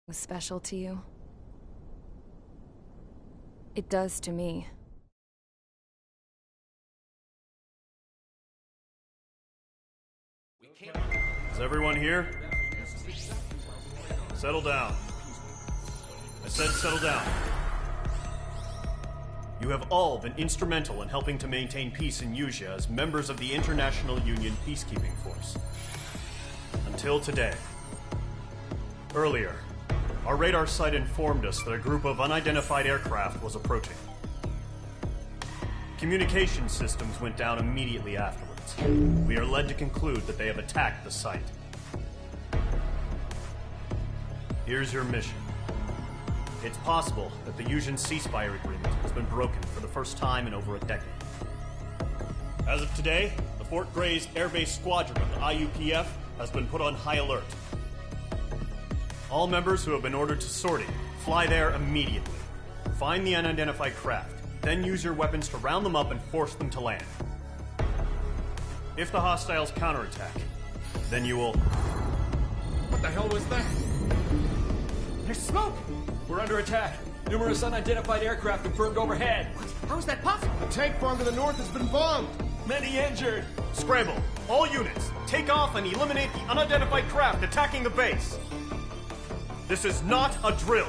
Was special to you? It does to me. Is everyone here? Settle down. I said settle down. You have all been instrumental in helping to maintain peace in Yuzha as members of the International Union Peacekeeping Force. Until today. Earlier, our radar site informed us that a group of unidentified aircraft was approaching. Communication systems went down immediately afterwards. We are led to conclude that they have attacked the site. Here's your mission. It's possible that the Yuzhan ceasefire agreement has been broken for the first time in over a decade. As of today, the Fort Gray's Air Base Squadron of the IUPF has been put on high alert. All members who have been ordered to sortie, fly there immediately. Find the unidentified craft, then use your weapons to round them up and force them to land. If the hostiles counterattack, then you will... What the hell was that? There's smoke! We're under attack. Numerous unidentified aircraft confirmed overhead. What? How is that possible? The tank farm to the north has been bombed. Many injured. Scramble! All units, take off and eliminate the unidentified craft attacking the base. This is not a drill.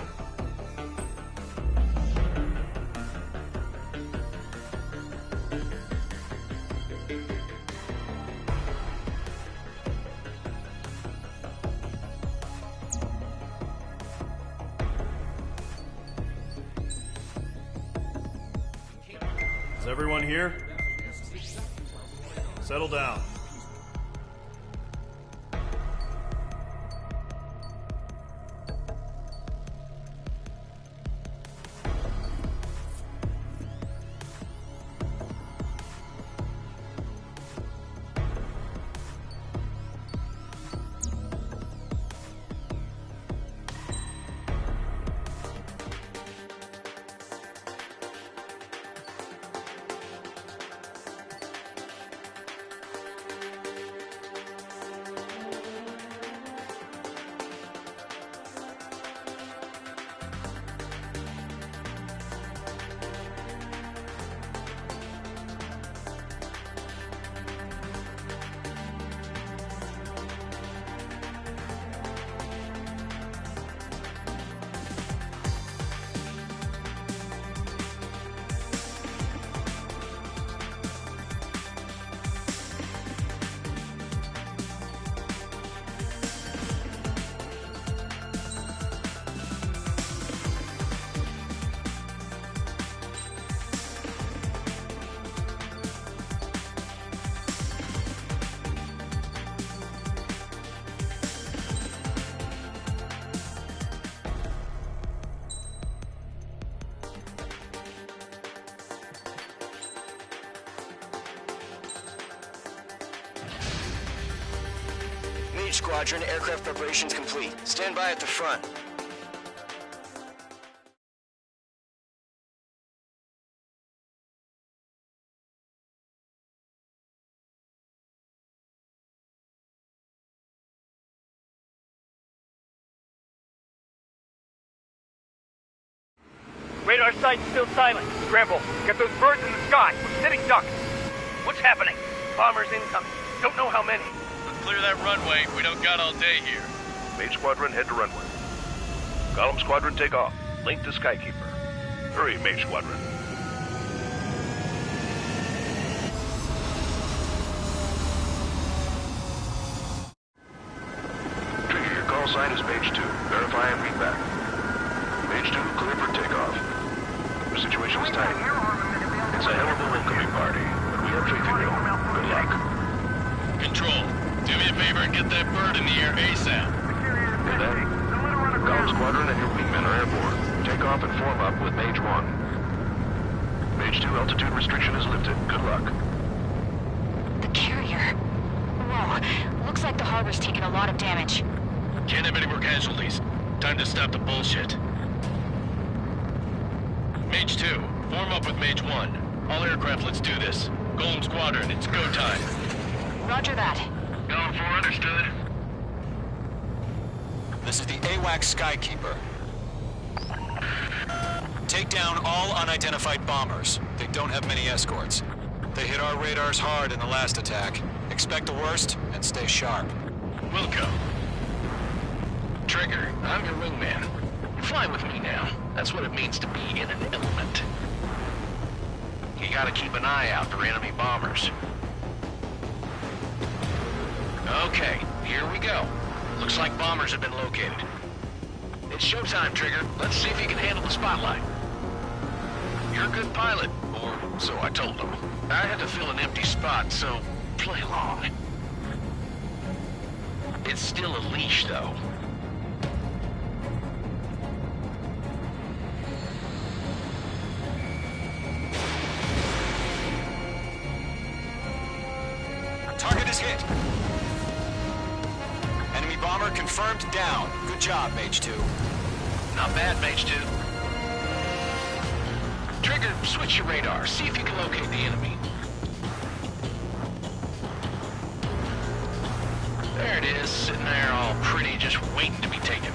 Is everyone here? Settle down. Squadron, aircraft preparations complete. Stand by at the front. Radar site's still silent. Scramble. Get those birds in the sky. We're sitting ducks. What's happening? Bombers incoming. Don't know how many. Clear that runway. We don't got all day here. Mage Squadron, head to runway. Column Squadron, take off. Link to Skykeeper. Hurry, Mage Squadron. Trigger, your call sign is Mage 2. Verify and read back. Mage 2, clear for takeoff. The situation is tight. It's a hell of a welcoming party, but we have faith in you. Good luck. Control, do me a favor and get that bird in the air ASAP. Good day. Column Squadron and your wingmen are airborne. Take off and form up with Mage 1. Mage 2, altitude restriction is lifted. Good luck. The carrier. Whoa, looks like the harbor's taken a lot of damage. Can't have any more casualties. Time to stop the bullshit. Mage 2, form up with Mage 1. All aircraft, let's do this. Golem Squadron, it's go time. Roger that. Golem 4, understood. This is the AWACS Skykeeper. Take down all unidentified bombers. They don't have many escorts. They hit our radars hard in the last attack. Expect the worst and stay sharp. Wilco. Trigger, I'm your wingman. Fly with me now. That's what it means to be in an element. You gotta keep an eye out for enemy bombers. Okay, here we go. Looks like bombers have been located. It's showtime, Trigger. Let's see if you can handle the spotlight. You're a good pilot, or so I told them. I had to fill an empty spot, so play along. It's still a leash, though. Target is hit. Enemy bomber confirmed down. Good job, Mage 2. Not bad, Mage 2. Trigger, switch your radar. See if you can locate the enemy. There it is, sitting there all pretty, just waiting to be taken.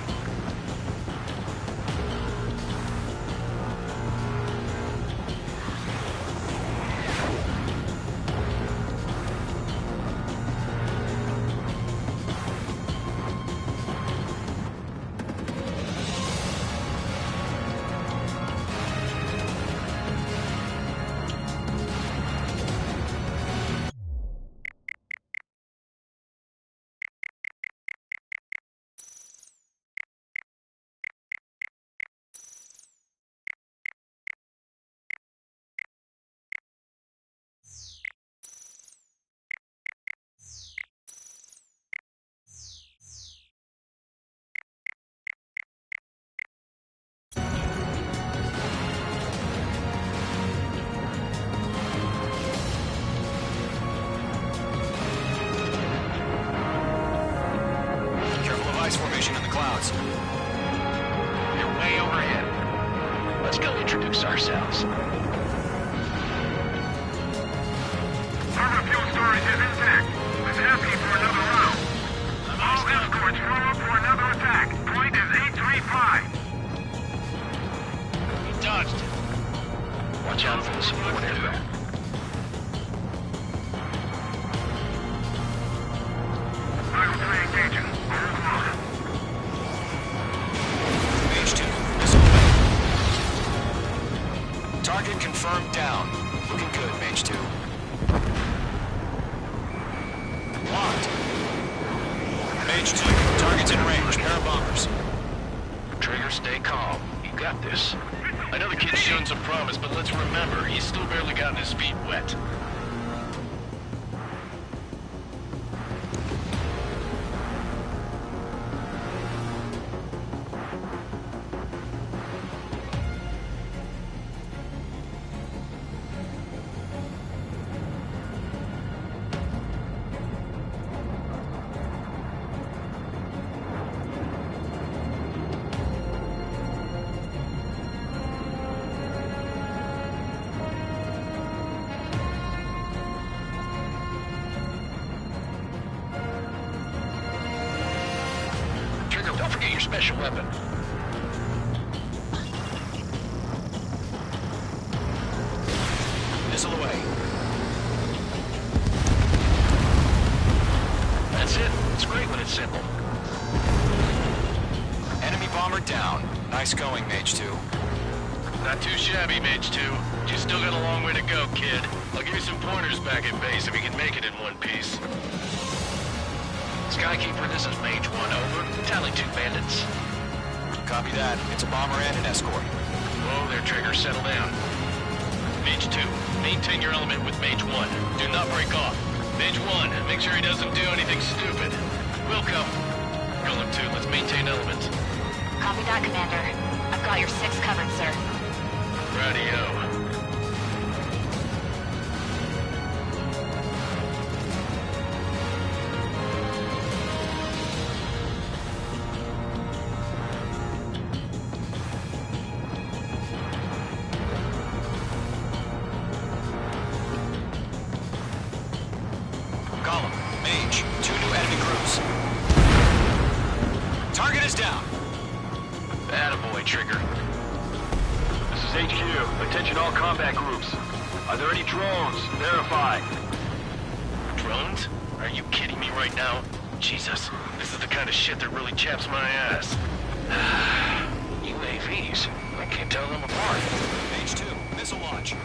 Formation in the clouds. You're way overhead. Let's go introduce ourselves. Thermal fuel storage is intact. It's asking for another round. All escorts form up for another attack. Point is 835. He dodged it. Watch out for the support aircraft. Final 3 engaging. Mage 2, missile away. Target confirmed down. Looking good, Mage 2. Locked. Mage 2, target's in range. Pair of bombers. Trigger, stay calm. You got this. I know the kid's shown some promise, but let's remember, he's still barely gotten his feet wet. Don't forget your special weapon. Missile away. That's it. It's great when it's simple. Enemy bomber down. Nice going, Mage 2. Not too shabby, Mage 2. You still got a long way to go, kid. I'll give you some pointers back at base if you can make it in one piece. Skykeeper, this is Mage 1, over. Tally 2 bandits. Copy that. It's a bomber and an escort. Whoa there, Trigger. Settle down. Mage 2, maintain your element with Mage 1. Do not break off. Mage 1, make sure he doesn't do anything stupid. Wilco. Golem 2, let's maintain element. Copy that, Commander. I've got your 6 covered, sir. Radio. Column, Mage, 2 new enemy groups. Target is down. Trigger. This is HQ. Attention all combat groups. Are there any drones? Verify. Drones? Are you kidding me right now? Jesus, this is the kind of shit that really chaps my ass. UAVs? I can't tell them apart. H2, missile launch.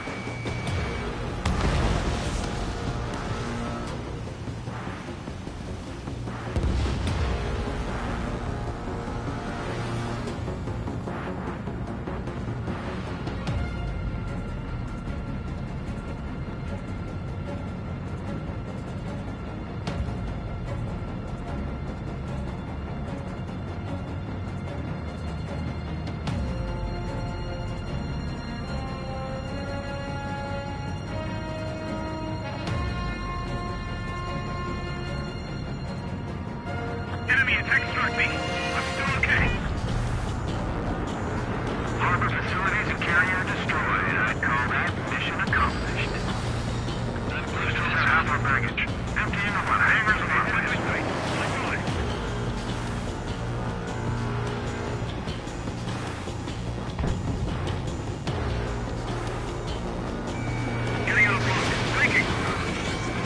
Enemy attack struck me. I'm still okay. Harbor facilities and carrier destroyed. I'd call that mission accomplished. We still have half our baggage. Emptying of our hangars and our place. Getting out of block. Breaking.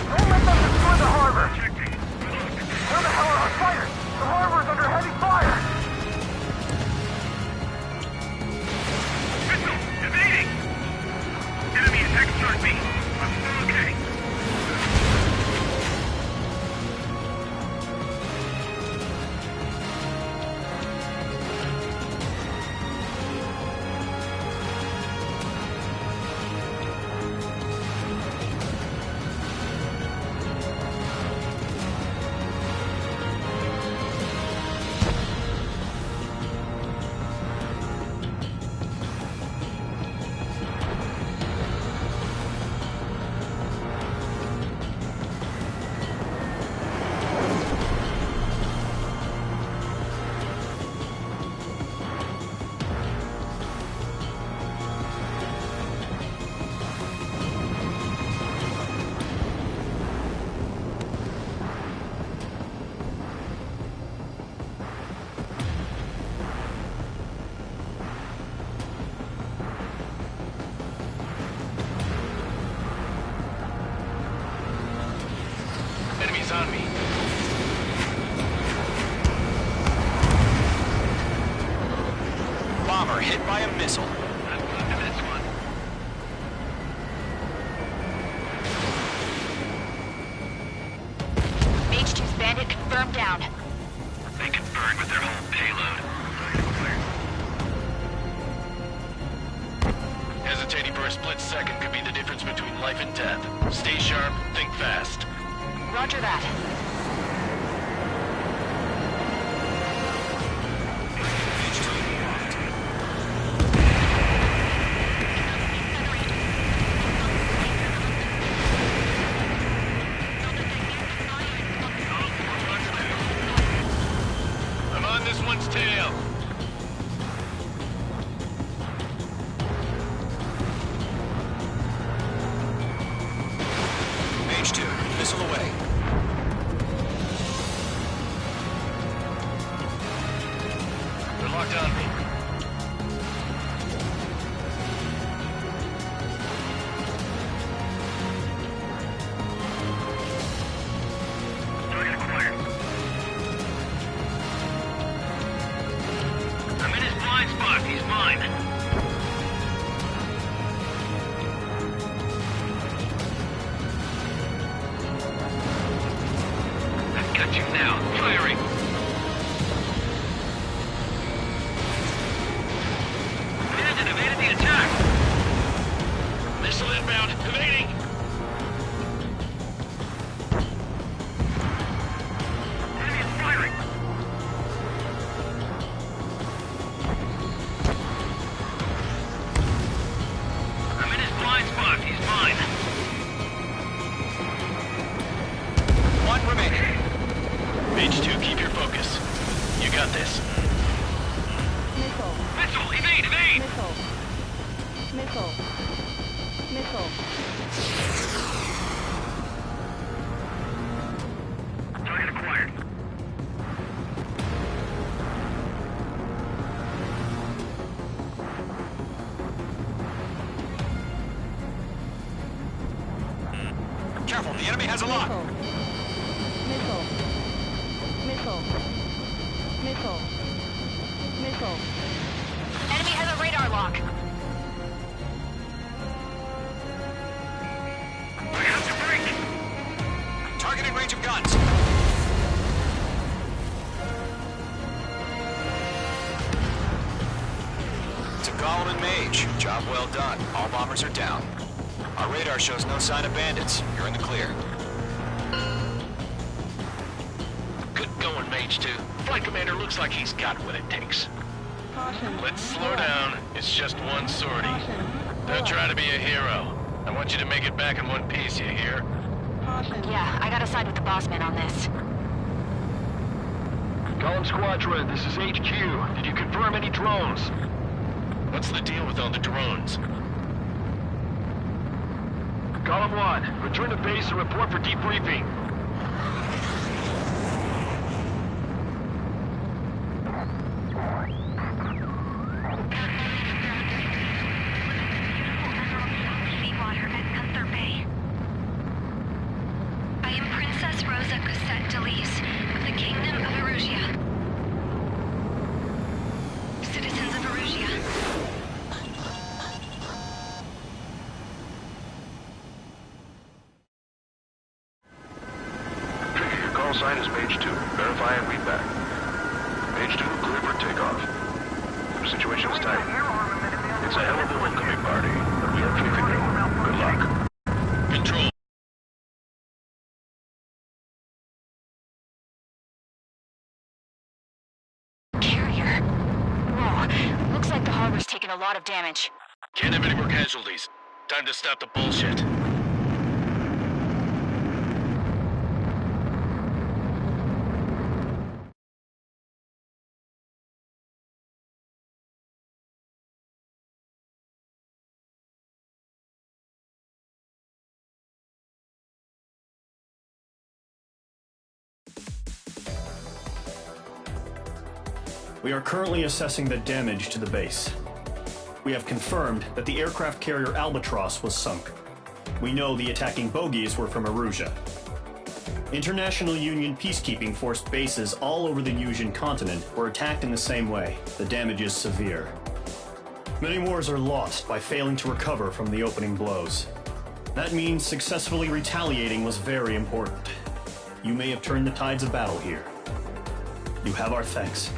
Don't let them destroy the harbor! Checking. Where the hell are our fighters? The harbor's under heavy fire! Missile! Evading! Enemy attack struck me. I'm still okay. Enemies on me. Bomber hit by a missile. I'm going to this one. Mage 2's bandit confirmed down. They can burn with their whole payload. Hesitating for a split second could be the difference between life and death. Stay sharp, think fast. Roger that. I'm on this one's tail. H2, missile away. They're locked on me. Target acquired. I'm in his blind spot. He's mine. I've got you now. Firing. Bandit evaded the attack. Missile inbound, evading. Enemy is firing. I'm in his blind spot. He's mine. One remaining. Mage 2, keep your focus. You got this. Missile. Missile, evade, evade! Missile. Missile. Missile. Target acquired. The enemy has a lock. Missile. Missile. Missile. Missile. Enemy has a radar lock. We have to break. Targeting range of guns. It's a Golem and Mage. Job well done. All bombers are down. Our radar shows no sign of bandits. You're in the clear. Good going, Mage 2. Flight commander looks like he's got what it takes. Caution. Let's slow down. It's just one sortie. Caution. Don't try to be a hero. I want you to make it back in one piece, you hear? Caution. Yeah, I gotta side with the boss man on this. Column Squadron, this is HQ. Did you confirm any drones? What's the deal with all the drones? Column 1, return to base and report for debriefing. I am Princess Rosa Cosette Delise of the Kingdom of Erusia. Citizens of Erusia. Trigger, your call sign is Mage 2. Verify and read back. Mage 2, clear for takeoff. The situation is tight. It's a hell of a homecoming party, but we have faith in you. Good luck. Control. Carrier. Whoa, looks like the harbor's taken a lot of damage. Can't have any more casualties. Time to stop the bullshit. We are currently assessing the damage to the base. We have confirmed that the aircraft carrier Albatross was sunk. We know the attacking bogies were from Erusia. International Union peacekeeping force bases all over the Usian continent were attacked in the same way. The damage is severe. Many wars are lost by failing to recover from the opening blows. That means successfully retaliating was very important. You may have turned the tides of battle here. You have our thanks.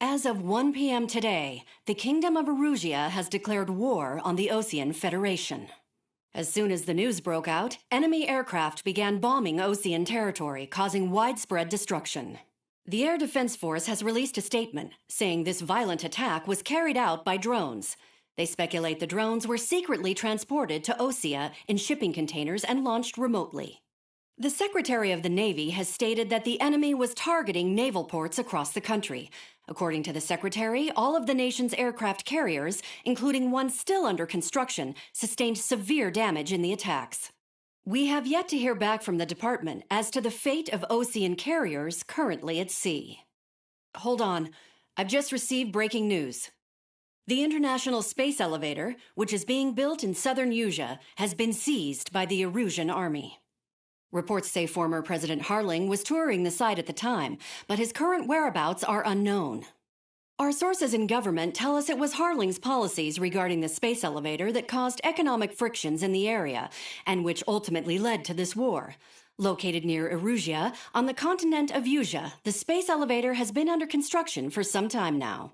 As of 1 p.m. today, the Kingdom of Erusia has declared war on the Osean Federation. As soon as the news broke out, enemy aircraft began bombing Osean territory, causing widespread destruction. The Air Defense Force has released a statement saying this violent attack was carried out by drones. They speculate the drones were secretly transported to Osea in shipping containers and launched remotely. The Secretary of the Navy has stated that the enemy was targeting naval ports across the country. According to the Secretary, all of the nation's aircraft carriers, including one still under construction, sustained severe damage in the attacks. We have yet to hear back from the department as to the fate of Ocean carriers currently at sea. Hold on. I've just received breaking news. The International Space Elevator, which is being built in southern Usea, has been seized by the Erusian Army. Reports say former President Harling was touring the site at the time, but his current whereabouts are unknown. Our sources in government tell us it was Harling's policies regarding the space elevator that caused economic frictions in the area, and which ultimately led to this war. Located near Erusea, on the continent of Usea, the space elevator has been under construction for some time now.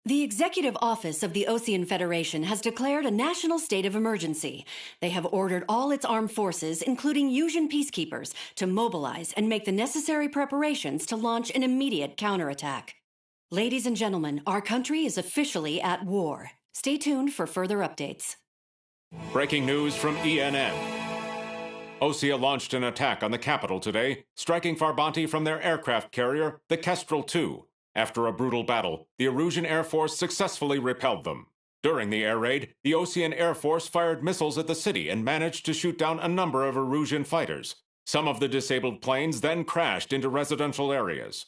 The Executive Office of the Ocean Federation has declared a national state of emergency. They have ordered all its armed forces, including Usian peacekeepers, to mobilize and make the necessary preparations to launch an immediate counterattack. Ladies and gentlemen, our country is officially at war. Stay tuned for further updates. Breaking news from ENN. Osea launched an attack on the capital today, striking Farbanti from their aircraft carrier, the Kestrel II. After a brutal battle, the Erusian Air Force successfully repelled them. During the air raid, the Ocean Air Force fired missiles at the city and managed to shoot down a number of Erusian fighters. Some of the disabled planes then crashed into residential areas.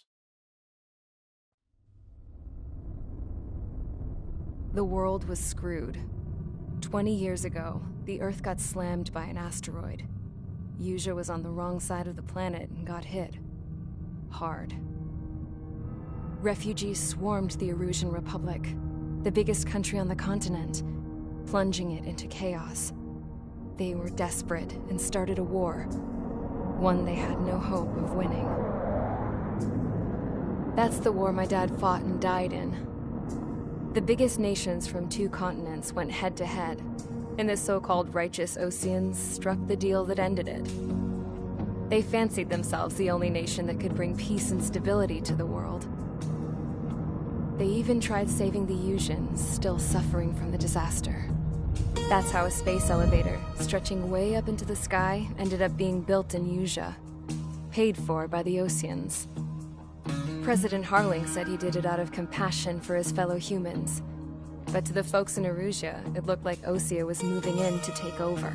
The world was screwed. 20 years ago, the Earth got slammed by an asteroid. Usea was on the wrong side of the planet and got hit. Hard. Refugees swarmed the Erusian Republic, the biggest country on the continent, plunging it into chaos. They were desperate and started a war, one they had no hope of winning. That's the war my dad fought and died in. The biggest nations from 2 continents went head-to-head, and the so-called righteous Oceans struck the deal that ended it. They fancied themselves the only nation that could bring peace and stability to the world. They even tried saving the Usians, still suffering from the disaster. That's how a space elevator, stretching way up into the sky, ended up being built in Usea, paid for by the Oceans. President Harling said he did it out of compassion for his fellow humans. But to the folks in Erusea, it looked like Osea was moving in to take over.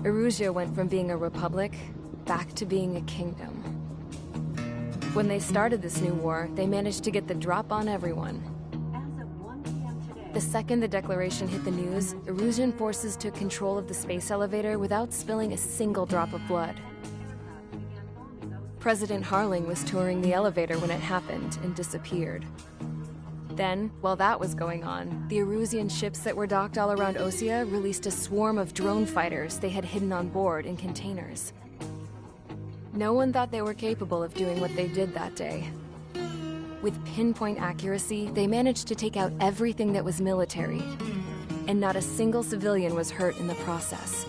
Erusea went from being a republic back to being a kingdom. When they started this new war, they managed to get the drop on everyone. The second the declaration hit the news, Erusian forces took control of the space elevator without spilling a single drop of blood. President Harling was touring the elevator when it happened and disappeared. Then, while that was going on, the Erusian ships that were docked all around Osea released a swarm of drone fighters they had hidden on board in containers. No one thought they were capable of doing what they did that day. With pinpoint accuracy, they managed to take out everything that was military, and not a single civilian was hurt in the process.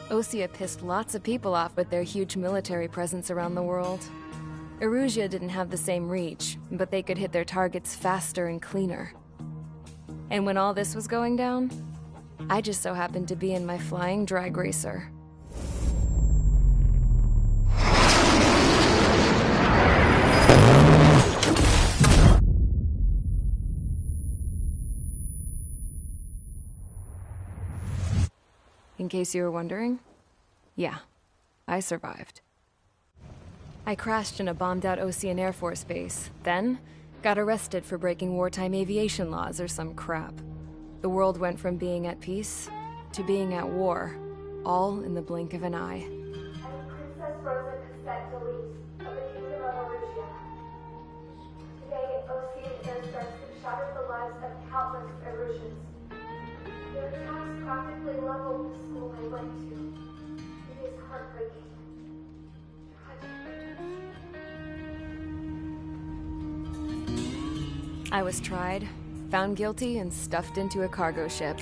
Osea pissed lots of people off with their huge military presence around the world. Erusea didn't have the same reach, but they could hit their targets faster and cleaner. And when all this was going down, I just so happened to be in my flying drag racer. In case you were wondering, yeah, I survived. I crashed in a bombed-out Ocean Air Force base, then got arrested for breaking wartime aviation laws or some crap. The world went from being at peace to being at war, all in the blink of an eye. Princess Rosa Cassette Delise of the Kingdom of Erusea. Today, Ocean airstrikes have shattered the lives of countless Erusians. Their attacks practically leveled the school I went to. It is heartbreaking. I was tried, found guilty, and stuffed into a cargo ship.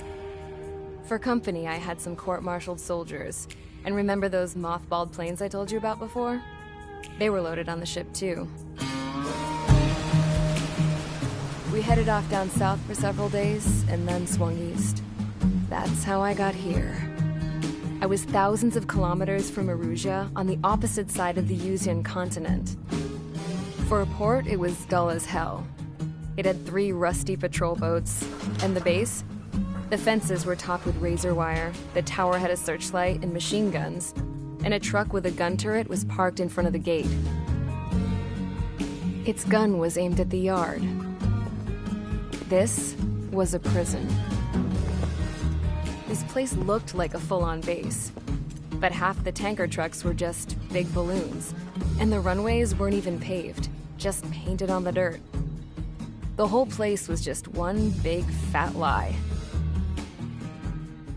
For company, I had some court-martialed soldiers. And remember those mothballed planes I told you about before? They were loaded on the ship, too. We headed off down south for several days, and then swung east. That's how I got here. I was thousands of kilometers from Erusea, on the opposite side of the Usian continent. For a port, it was dull as hell. It had 3 rusty patrol boats, and the base? The fences were topped with razor wire, the tower had a searchlight and machine guns, and a truck with a gun turret was parked in front of the gate. Its gun was aimed at the yard. This was a prison. This place looked like a full-on base, but half the tanker trucks were just big balloons, and the runways weren't even paved, just painted on the dirt. The whole place was just one big fat lie.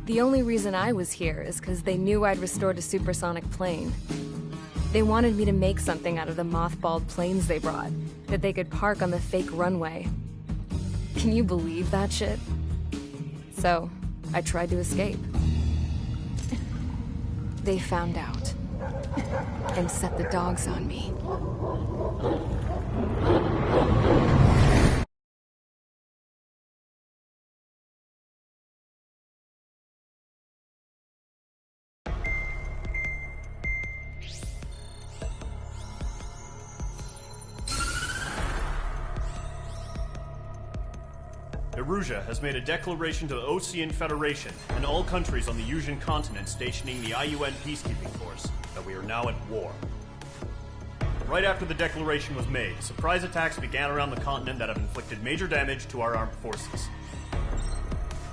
The only reason I was here is because they knew I'd restored a supersonic plane. They wanted me to make something out of the mothballed planes they brought, that they could park on the fake runway. Can you believe that shit? So, I tried to escape. They found out, and set the dogs on me. Erusia has made a declaration to the Ocean Federation and all countries on the Yusian continent stationing the IUN peacekeeping force that we are now at war. Right after the declaration was made, surprise attacks began around the continent that have inflicted major damage to our armed forces.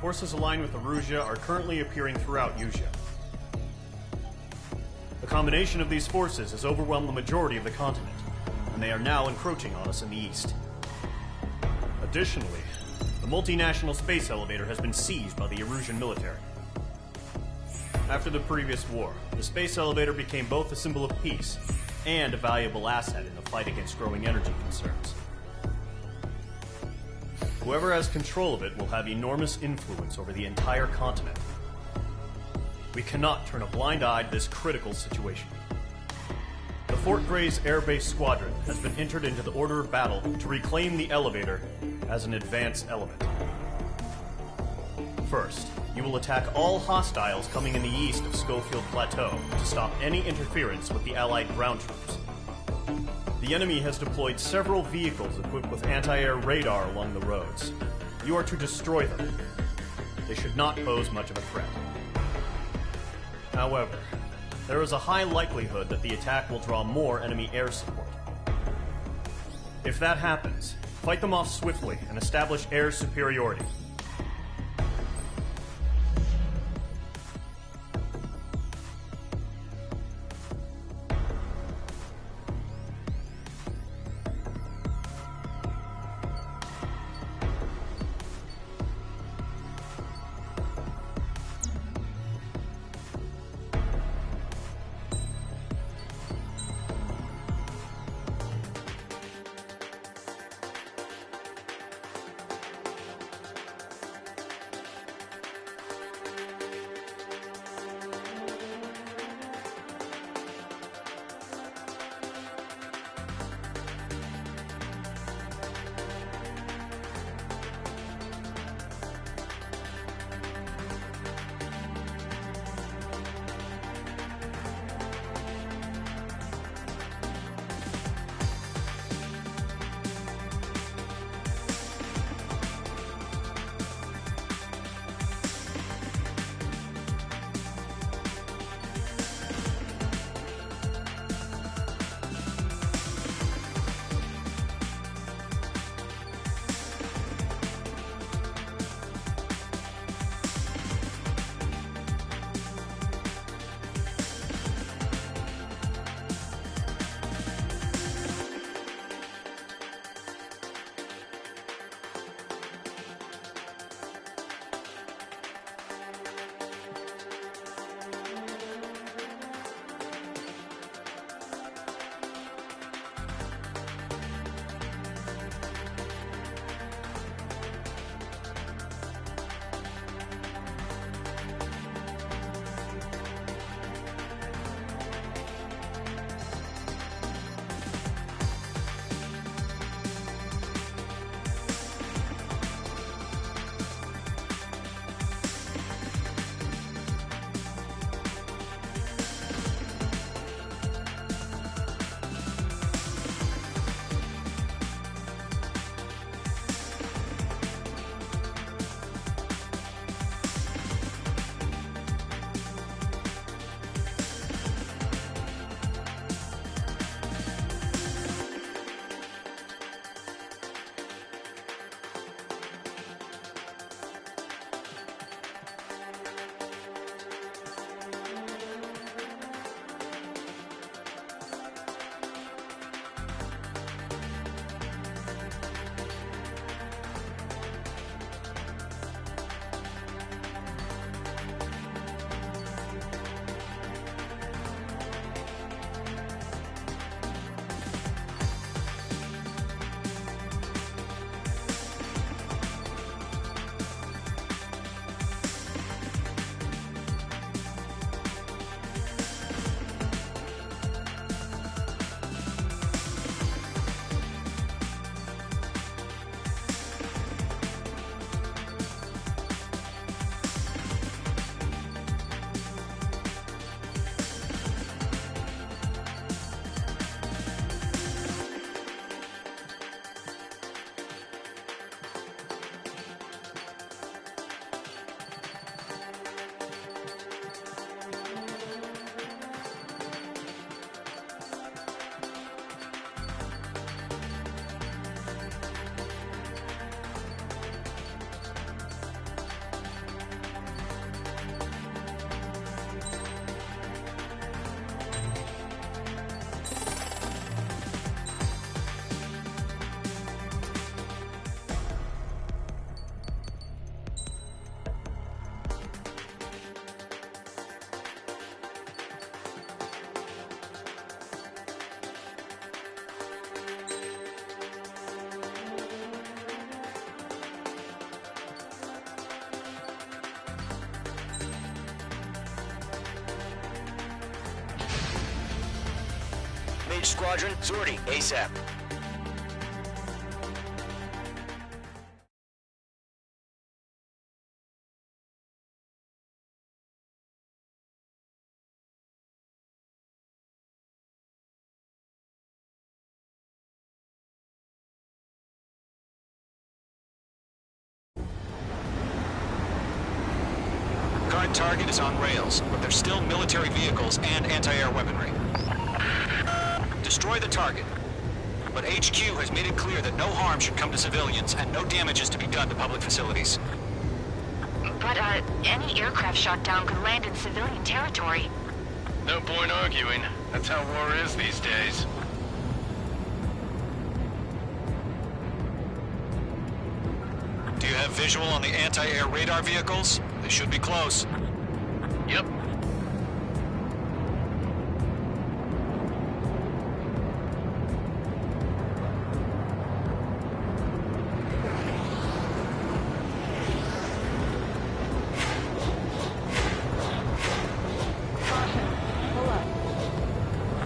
Forces aligned with Erusia are currently appearing throughout Yusia. The combination of these forces has overwhelmed the majority of the continent, and they are now encroaching on us in the east. Additionally, the multinational space elevator has been seized by the Erusian military. After the previous war, the space elevator became both a symbol of peace and a valuable asset in the fight against growing energy concerns. Whoever has control of it will have enormous influence over the entire continent. We cannot turn a blind eye to this critical situation. The Fort Gray's Air Base Squadron has been entered into the order of battle to reclaim the elevator as an advance element. First, you will attack all hostiles coming in the east of Schofield Plateau to stop any interference with the Allied ground troops. The enemy has deployed several vehicles equipped with anti-air radar along the roads. You are to destroy them. They should not pose much of a threat. However, there is a high likelihood that the attack will draw more enemy air support. If that happens, fight them off swiftly and establish air superiority. Page Squadron, sortie, ASAP. Current target is on rails, but there's still military vehicles and anti-air weaponry. Destroy the target. But HQ has made it clear that no harm should come to civilians and no damage is to be done to public facilities. But, any aircraft shot down could land in civilian territory. No point arguing. That's how war is these days. Do you have visual on the anti-air radar vehicles? They should be close. Yep.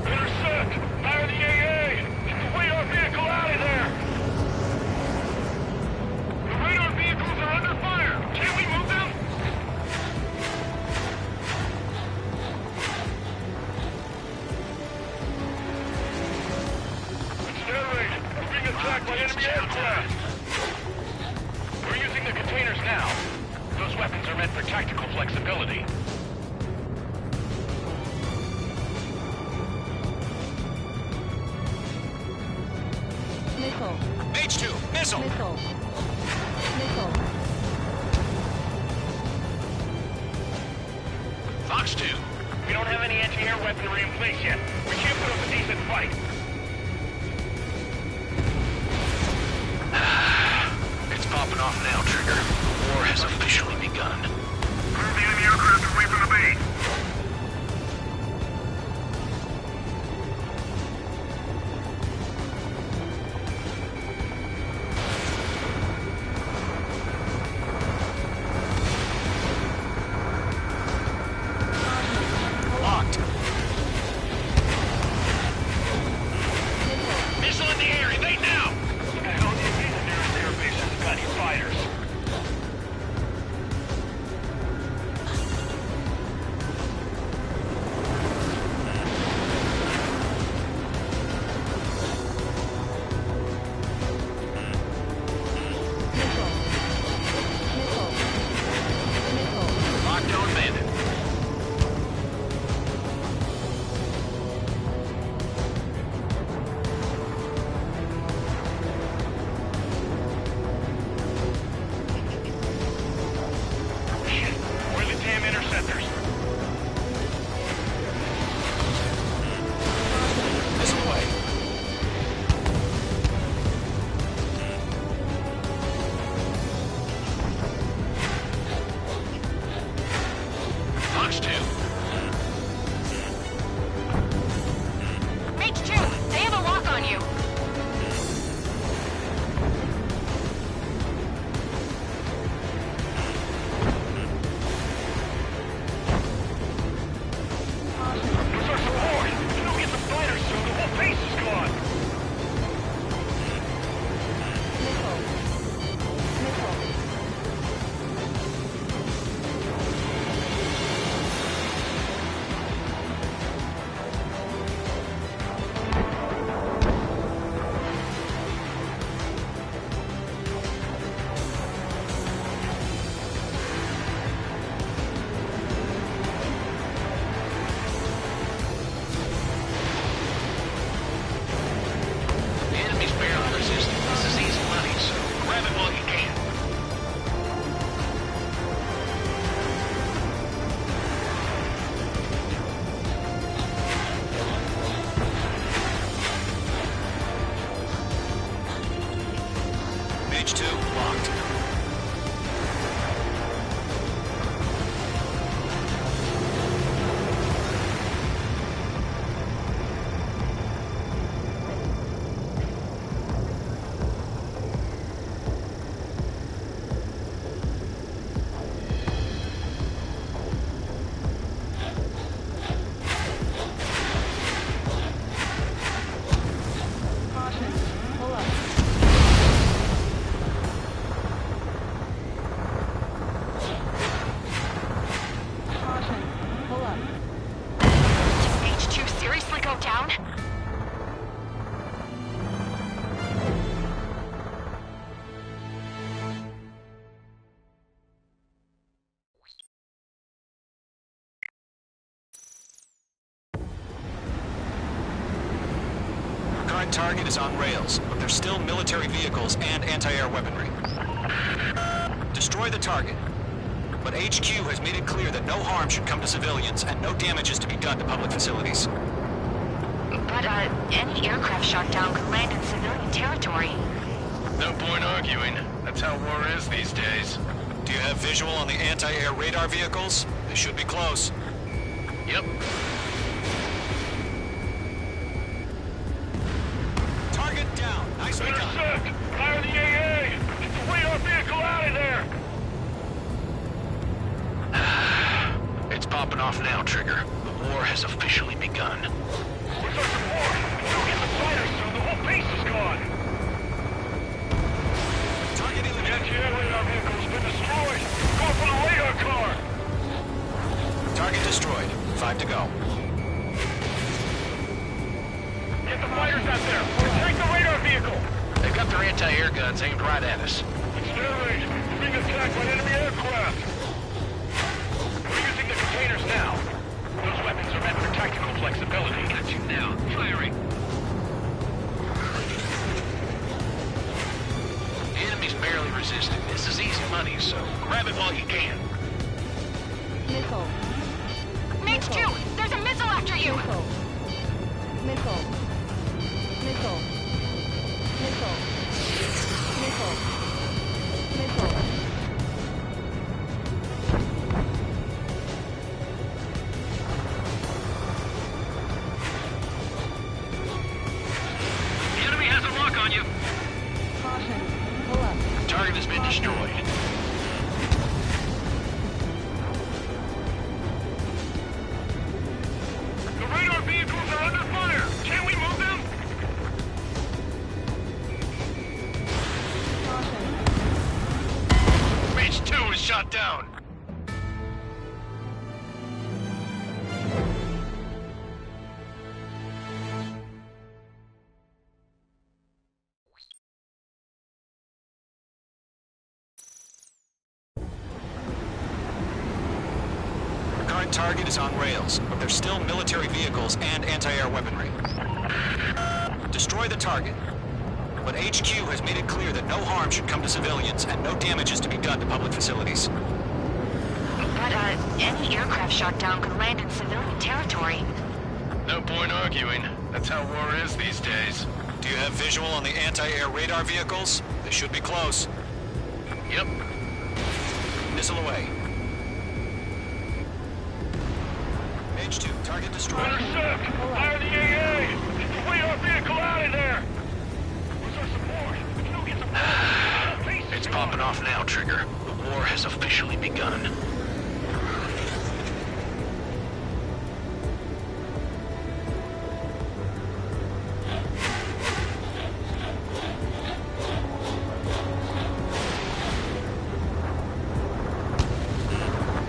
Intercept! Fire the AA! Get the radar vehicle out of there! The radar vehicles are under fire! Can we move them? Accelerate! We're being attacked by enemy aircraft! We're using the containers now. Those weapons are meant for tactical flexibility. Missile. H2, missile! Missile. Missile. Fox 2. We don't have any anti-air weaponry in place yet. We can't put up a decent fight. It's popping off now, Trigger. War has officially begun. Move the enemy aircraft away from the base. Locked. Missile in the air! Evade now! What the hell do you mean the nearest airbase hasn't got any fighters? Lockdown bandit. Shit! Where are the damn interceptors? This way. Fox 2. H2, they have a lock on you. Where's our support? If we don't get the fighters soon, the whole base is gone! Current target is on rails, but there's still military vehicles and anti-air weaponry. Destroy the target. But HQ has made it clear that no harm should come to civilians and no damage is to be done to public facilities. But, any aircraft shot down could land in civilian territory. No point arguing. That's how war is these days. Do you have visual on the anti-air radar vehicles? They should be close. Yep. Target down. Nicely done. Intercept! Fire the AA! Get the radar vehicle out of there! It's popping off now, Trigger. The war has officially begun. Where's our support? Don't get the fighters through. The whole base is gone. Target The eliminated. anti-air radar vehicle's been destroyed. Go for the radar car. Target destroyed. 5 to go. Get the fighters out there. Protect the radar vehicle. They've got their anti-air guns aimed right at us. Exterminate. We're being attacked by enemy aircraft. We're using the containers now. Those weapons are meant for tactical flexibility. Got you now. Firing. The enemy's barely resisting. This is easy money, so grab it while you can. Missile. Mage 2! There's a missile after you! Missile. Missile. Missile. Missile. Missile. Missile. The enemy has a lock on you. Caution. Pull up. Target has been destroyed. The radar vehicles are under fire. Can we move them? Caution. Mage 2 is shot down. Current target is on rails, but there's still military vehicles and anti-air weaponry. Destroy the target. But HQ has made it clear that no harm should come to civilians and no damage is to be done to public facilities. But, any aircraft shot down could land in civilian territory. No point arguing. That's how war is these days. Do you have visual on the anti-air radar vehicles? They should be close. Yep. Missile away. Mage 2, target destroyed. Intercept! Fire the AA! Get the radar vehicle out of there! Where's our support? We can get some... It's popping off now, Trigger. The war has officially begun.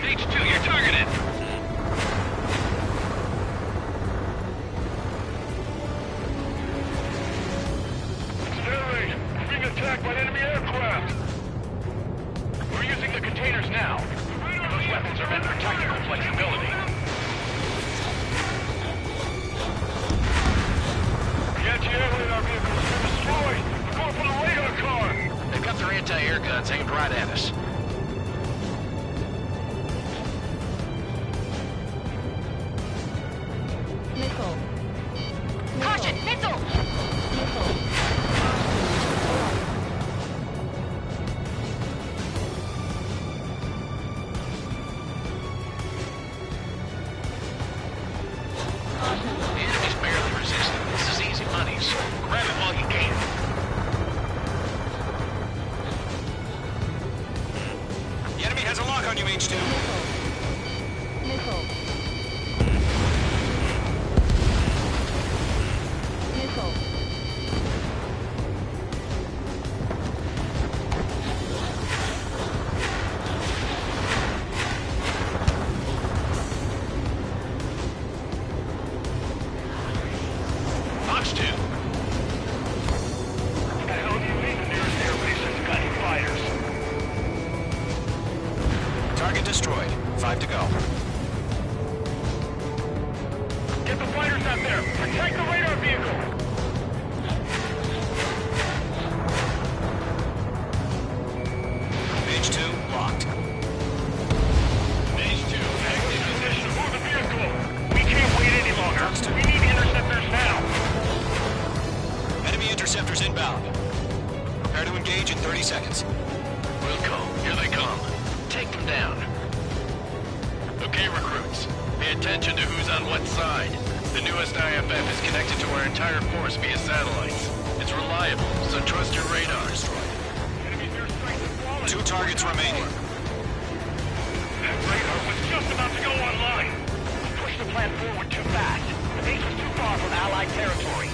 H2, you're targeted! Exterminate! We're being attacked by enemy aircraft! We're using the containers now. Those weapons are meant for tactical flexibility. The anti-air radar vehicle's been destroyed! We're going for the radar car! They've got their anti-air guns aimed right at us. Missile. Caution! Missile! Missile. The enemy's barely resisting. This is easy money, so grab it while you can. Okay, recruits. Pay attention to who's on what side. The newest IFF is connected to our entire force via satellites. It's reliable, so trust your radars. 2 targets remaining. That radar was just about to go online. We pushed the plan forward too fast. The base was too far from Allied territory.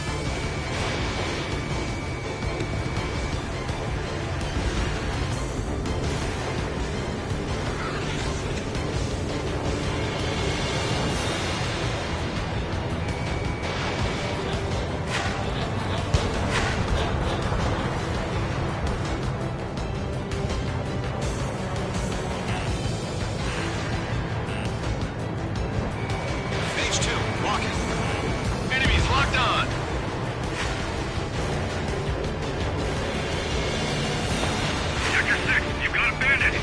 Enemies locked on! Sector 6, you've got a bandit!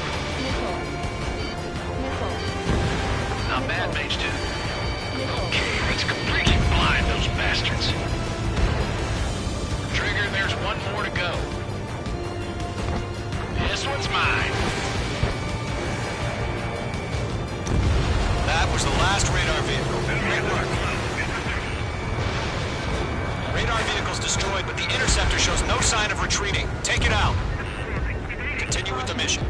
Not bad, Mage 2. Okay, let's completely blind those bastards. Trigger, there's one more to go. This one's mine. That was the last radar vehicle. Great work. Radar vehicle's destroyed, but the interceptor shows no sign of retreating. Take it out. Continue with the mission.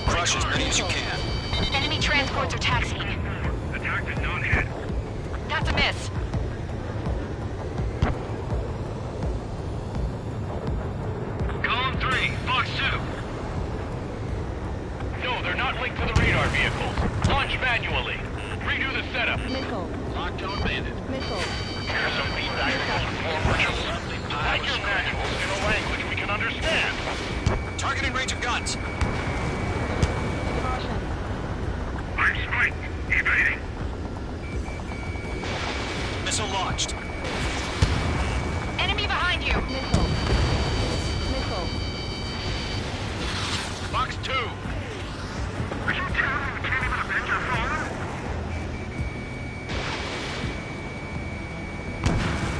Crush as many as you can. Enemy transports are taxiing. Attack did not hit. That's a miss. Column 3, Fox 2. No, they're not linked to the radar vehicles. Launch manually. Redo the setup. Locked-on bandit. Here's some feedback from formations. Type your manuals in a language we can understand. Target in range of guns. I'm spiked. Evading. Missile launched. Enemy behind you. Fox 2. Are you telling me we can't even avenge our fallen?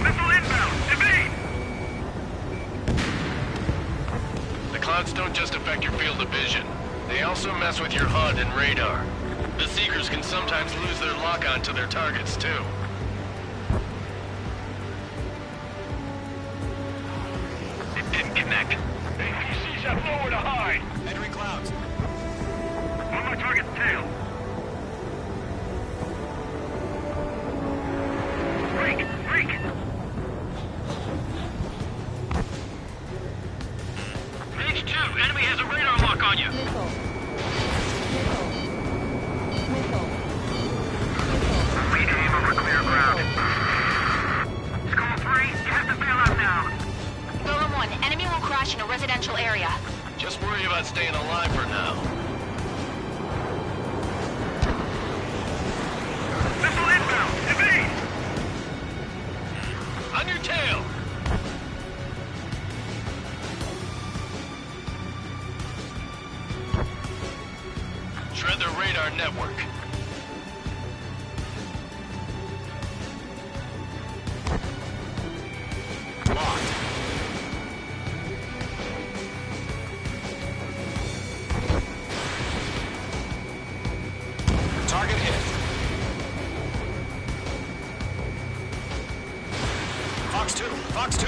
Missile inbound! Evade! The clouds don't just affect your field of vision. They also mess with your HUD and radar. The Seekers can sometimes lose their lock-on to their targets, too. It didn't connect. APCs have nowhere to hide. Entering clouds. On my target's tail. Break! Break! Page 2, enemy has a radar lock on you. Lead aim over clear ground. Skull 3, you have to bail out now. Golem 1, enemy will crash in a residential area. Just worry about staying alive for now. Missile inbound! Evade! On your tail! Shred the radar network. Locked. Target hit. Fox 2. Fox 2.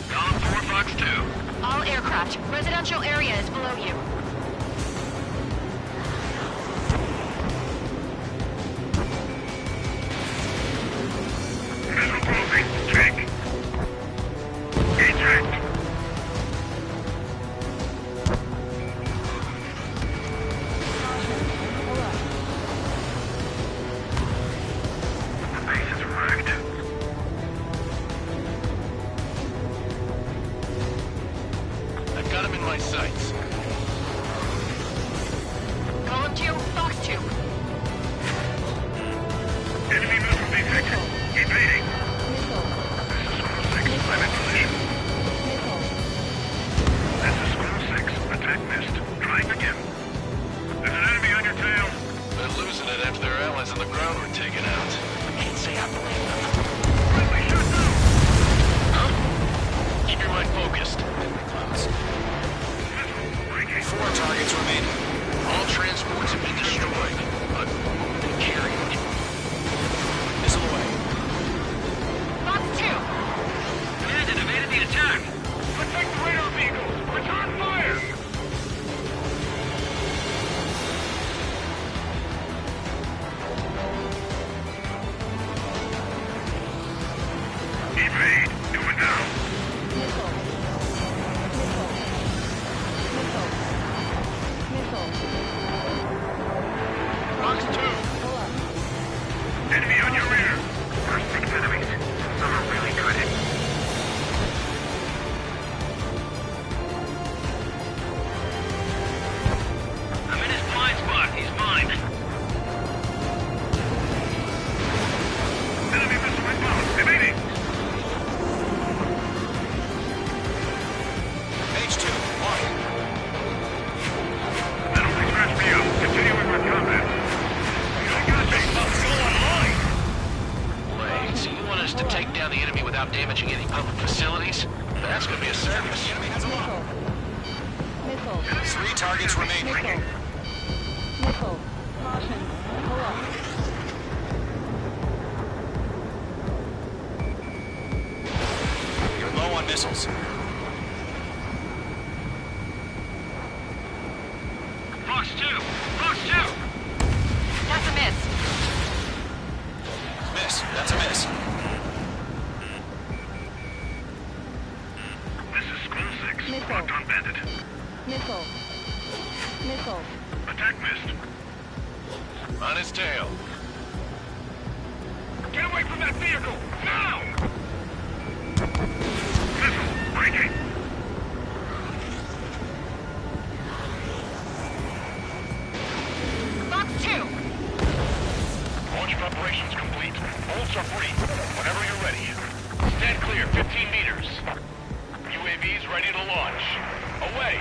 Column 4, Fox 2. All aircraft, residential area is below you. Missile moving. Check. Eject. The base is wrecked. I've got him in my sights. Golem 2, Fox 2. Enemy missile detected. Evading. This is Skull 6. I'm in position. This is Skull 6. Attack missed. Trying again. There's an enemy on your tail. They're losing it after their allies on the ground were taken out. Can't say I believe them. Friendly, shoot them! Huh? Keep your mind focused. Clouds. Missile breaking. 4 targets remaining. All damaging any public facilities? That's gonna be a service. The enemy has a lock. Missile. 3 targets remaining. Missile. Missile. Caution. Pull up. You're low on missiles. Fox 2! Fox 2! That's a miss. Miss. That's a miss. This is School 6. Missile. Locked on Bandit. Missile. Missile. Attack missed. On his tail. Get away from that vehicle! Now! Missile! Breaking! Fox 2. Launch preparations complete. Bolts are free. Whenever you're ready. Stand clear, 15 meters. UAVs ready to launch. Away!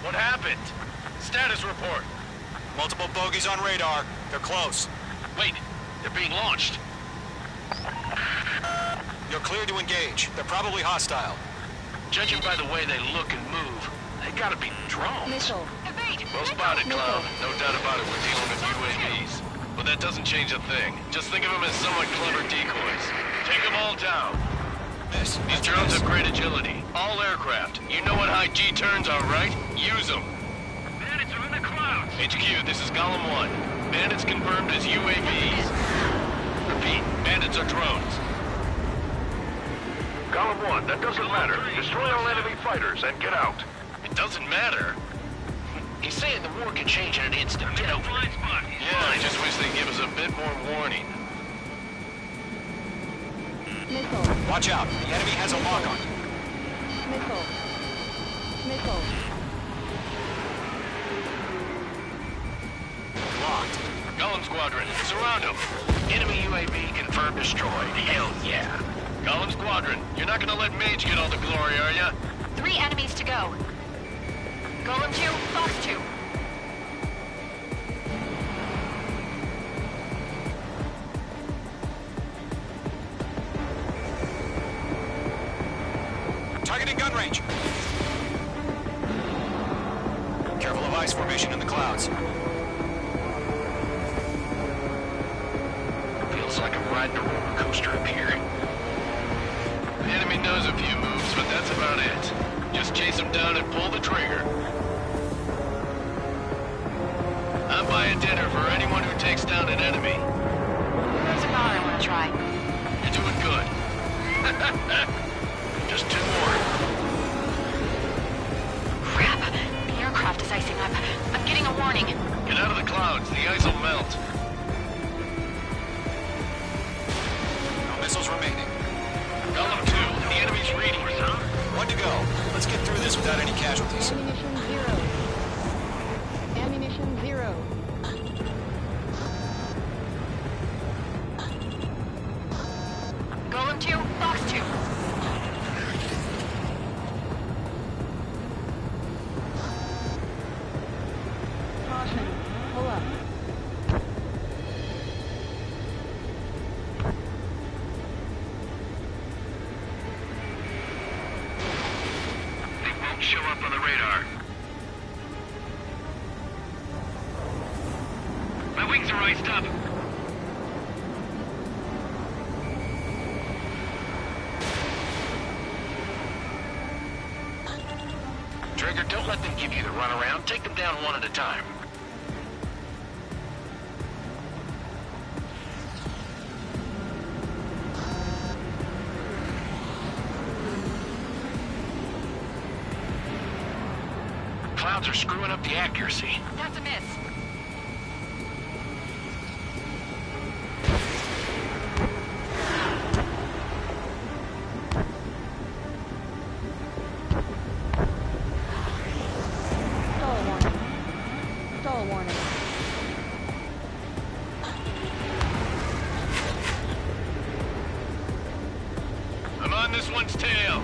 What happened? Status report. Multiple bogies on radar. They're close. Wait, they're being launched. You're clear to engage. They're probably hostile. Judging by the way they look and move, they gotta be drones. Missile. Evade. Well spotted, Clown. No doubt about it, we're dealing with UAVs. But that doesn't change a thing. Just think of them as somewhat clever decoys. Take them all down. Miss. These drones have great agility. All aircraft. You know what high G turns are, right? Use them. Bandits are in the clouds! HQ, this is Golem 1. Bandits confirmed as UAVs. Repeat, bandits are drones. Column 1, that doesn't matter. Destroy all enemy fighters and get out. It doesn't matter. He's saying the war could change in an instant. Get over Blind it. spot! Yeah, I just wish they'd give us a bit more warning. Missile. Watch out. The enemy has a lock on you. Missile. Missile. Locked. Golem Squadron, surround them. Enemy UAV confirmed destroyed. Hell yeah. Golem Squadron, you're not gonna let Mage get all the glory, are ya? 3 enemies to go. Golem 2, Fox 2. Targeting gun range. Careful of ice formation in the clouds. Feels like I'm riding a roller coaster up here. The enemy knows a few moves, but that's about it. Just chase them down and pull the trigger. I'm buying dinner for anyone who takes down an enemy. There's another I want to try. You're doing good. Just 2 more. Crap. The aircraft is icing up. I'm getting a warning. Get out of the clouds. The ice will melt. No missiles remaining. Golem 2, the enemy's reading. 1 to go. Let's get through this without any casualties. Ammunition 0. Ammunition 0. Golem 2, Fox 2. Caution. Pull up. They won't show up on the radar. My wings are iced up. Trigger, don't let them give you the runaround. Take them down one at a time. Clouds are screwing up the accuracy. That's a miss. Stall warning. Stall warning. I'm on this one's tail.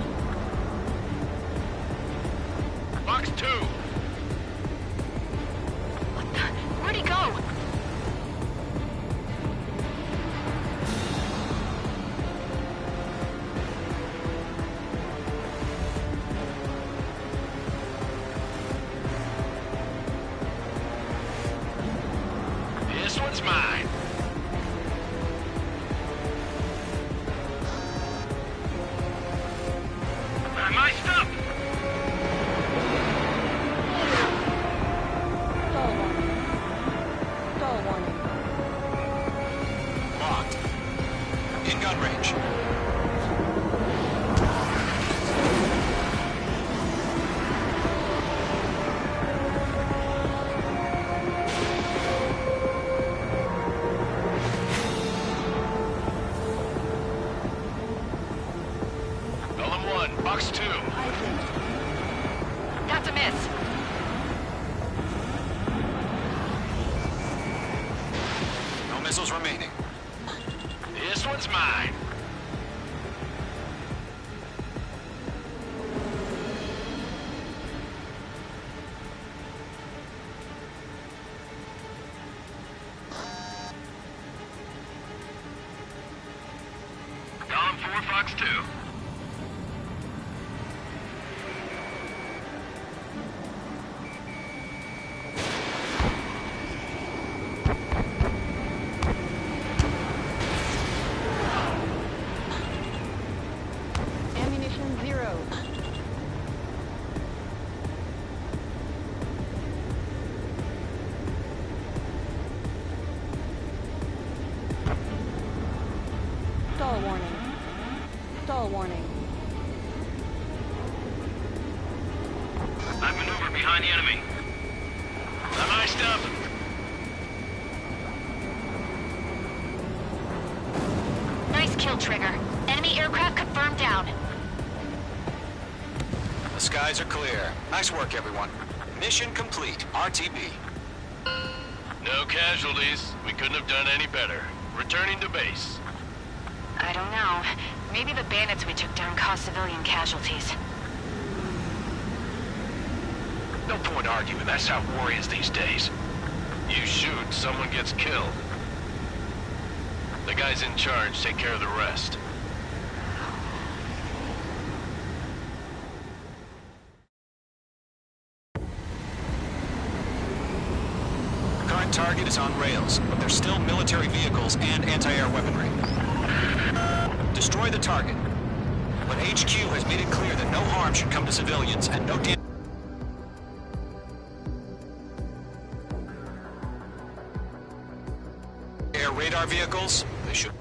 Fox 2. Where'd he go? This one's mine. My stuff! Stall warning. Locked. In gun range. Golem 1, Fox 2. That's a miss. No missiles remaining. This one's mine. Golem 4, Fox 2. Ammunition 0. Stall warning. Stall warning. I've maneuvered behind the enemy. I'm iced up. Nice kill, Trigger. Enemy aircraft confirmed down. The skies are clear. Nice work, everyone. Mission complete. RTB. No casualties. We couldn't have done any better. Returning to base. I don't know. Maybe the bandits we took down caused civilian casualties. No point arguing. That's how war is these days. You shoot, someone gets killed. The guys in charge take care of the rest. Current target is on rails, but there's still military vehicles and anti-air weaponry. Destroy the target. But HQ has made it clear that no harm should come to civilians and no damage. Air radar vehicles, they should...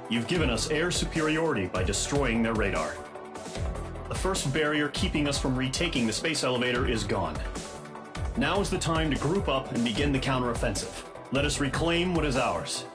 You've given us air superiority by destroying their radar. The first barrier keeping us from retaking the space elevator is gone. Now is the time to group up and begin the counteroffensive. Let us reclaim what is ours.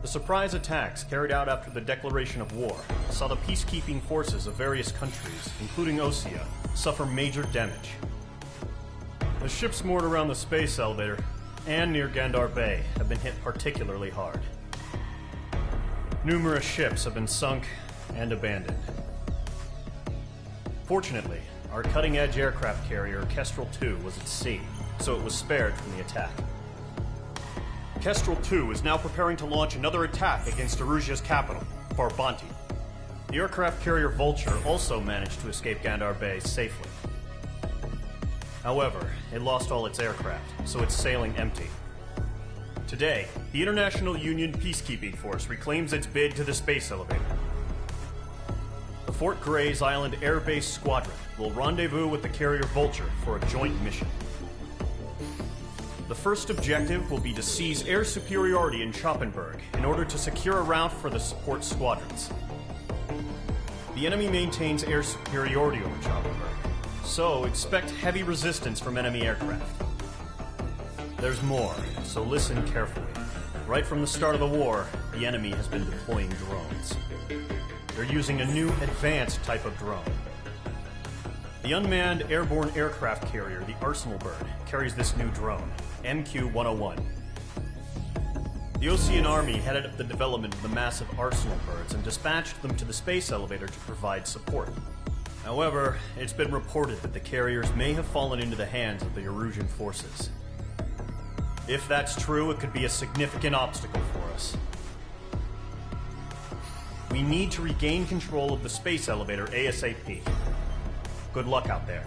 The surprise attacks carried out after the declaration of war saw the peacekeeping forces of various countries, including Osea, suffer major damage. The ships moored around the space elevator and near Gandar Bay have been hit particularly hard. Numerous ships have been sunk and abandoned. Fortunately, our cutting-edge aircraft carrier, Kestrel 2, was at sea so it was spared from the attack. Kestrel 2 is now preparing to launch another attack against Erusia's capital, Farbanti. The aircraft carrier Vulture also managed to escape Gandar Bay safely. However, it lost all its aircraft, so it's sailing empty. Today, the International Union Peacekeeping Force reclaims its bid to the space elevator. The Fort Gray's Island Air Base Squadron will rendezvous with the carrier Vulture for a joint mission. The first objective will be to seize air superiority in Schoppenberg in order to secure a route for the support squadrons. The enemy maintains air superiority over Schoppenberg, so expect heavy resistance from enemy aircraft. There's more, so listen carefully. Right from the start of the war, the enemy has been deploying drones. They're using a new advanced type of drone. The unmanned airborne aircraft carrier, the Arsenal Bird, carries this new drone, MQ-101. The Osean Army headed up the development of the massive Arsenal Birds and dispatched them to the space elevator to provide support. However, it's been reported that the carriers may have fallen into the hands of the Erusian forces. If that's true, it could be a significant obstacle for us. We need to regain control of the space elevator ASAP. Good luck out there.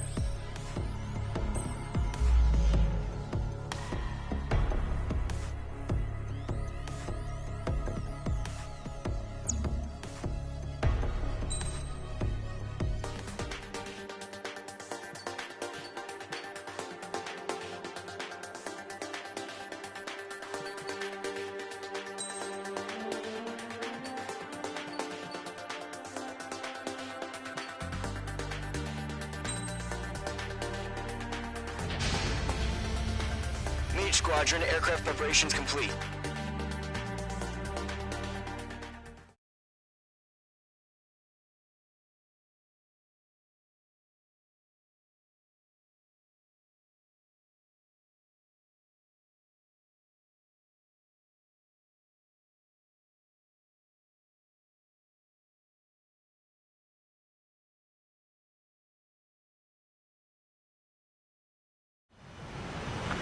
Mage Squadron, aircraft preparations complete.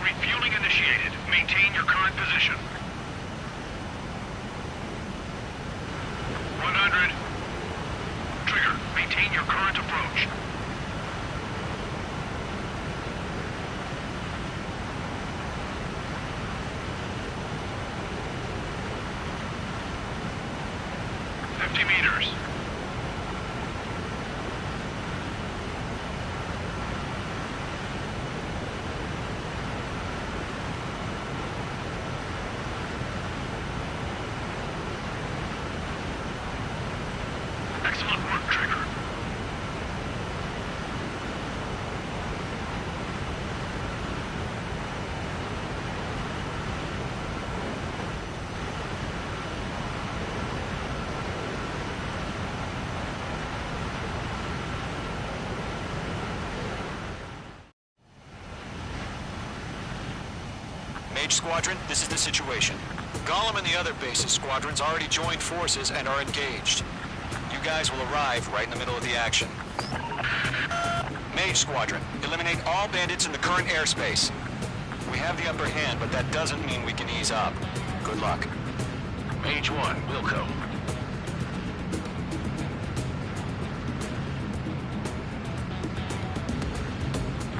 Refueling initiated. Maintain your current position. 100. Trigger, maintain your current approach. meters. Excellent work, Trigger. Mage Squadron, this is the situation. Gollum and the other base's squadrons already joined forces and are engaged. You guys will arrive right in the middle of the action. Mage Squadron, eliminate all bandits in the current airspace. We have the upper hand, but that doesn't mean we can ease up. Good luck. Mage 1, Wilco.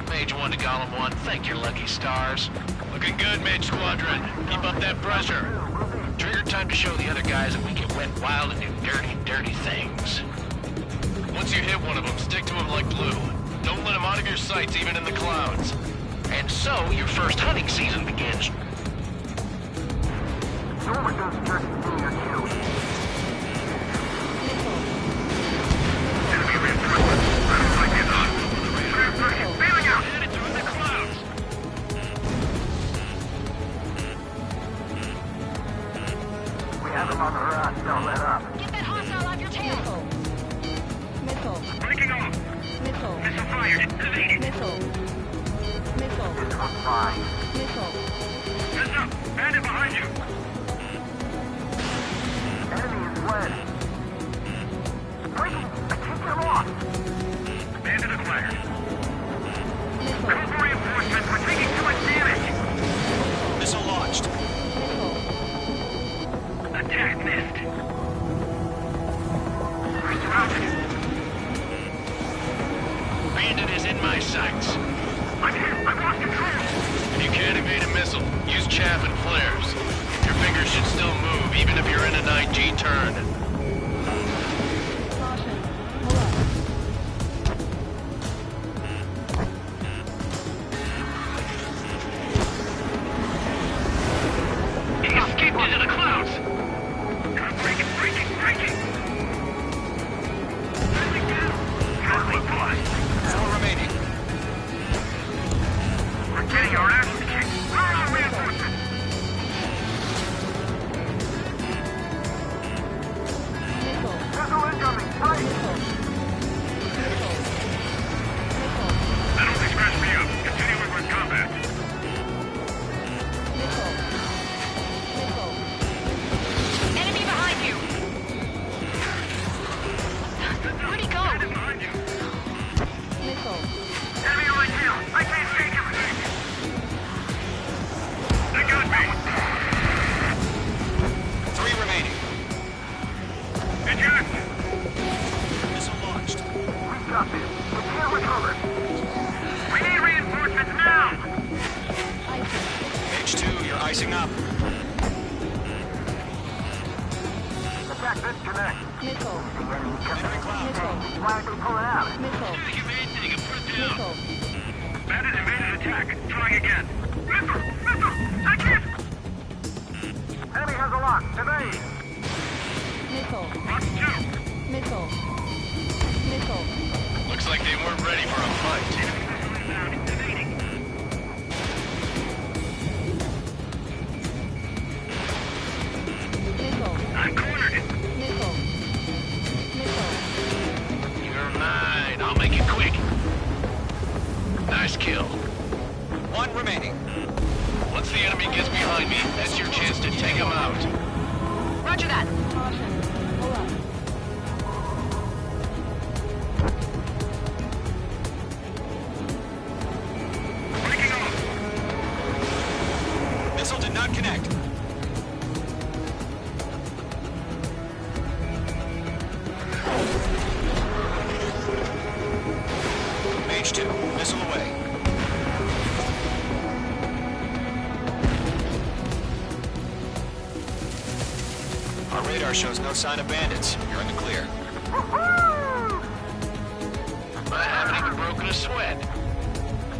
Mage 1 to Gollum 1, thank your lucky stars. Looking good, Mage Squadron. Keep up that pressure. Trigger, time to show the other guys that we can went wild and do dirty, dirty things. Once you hit one of them, stick to him like glue. Don't let him out of your sights, even in the clouds. And so, your first hunting season begins. Get that hostile off your tail! Missile. Breaking off. Missile. Missile fired. Evaded. Missile. Missile. Missile. Heads up. Bandit behind you. turn. He escaped into the clouds! Breaking! Breaking down! Friendly boy! 4 remaining. We're getting our asses kicked! Where are the reinforcements? Missile incoming! Right! That only scratched me up. Continuing with combat. Enemy behind you! Where'd he go? Behind you. Enemy on my tail! I can't take him! They got me! 3 remaining. Eject! Missile launched. We got this. We can't recover. We need reinforcements now! H2, you're icing up. Attack disconnect. Missile. Entering cloud. Why aren't they pulling out? Missile. Humane thing and put it down! Missile. Bandit invaded attack. Trying again. Missile! I can't! Enemy has a lock. Evade. Missile. Lock 2! Missile. Missile. Looks like they weren't ready for a fight. Invading. Missile. I'm cornered. Missile. Missile. You're mine. I'll make it quick. Nice kill. 1 remaining. Once the enemy gets behind me, that's your chance to take him out. Roger that. Caution. Pull up. Breaking off. Missile did not connect. Mage 2, missile away. Our radar shows no sign of bandits. You're in the clear. I haven't even broken a sweat.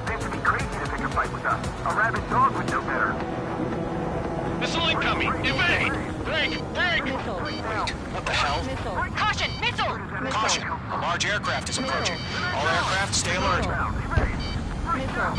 Seems to be crazy to pick a fight with us. A rabid dog would know better. Missile incoming! Evade! Break! Missile. What the hell? Missile. Caution! Missile! Caution! A large aircraft is approaching. All aircraft, stay alert. Missile.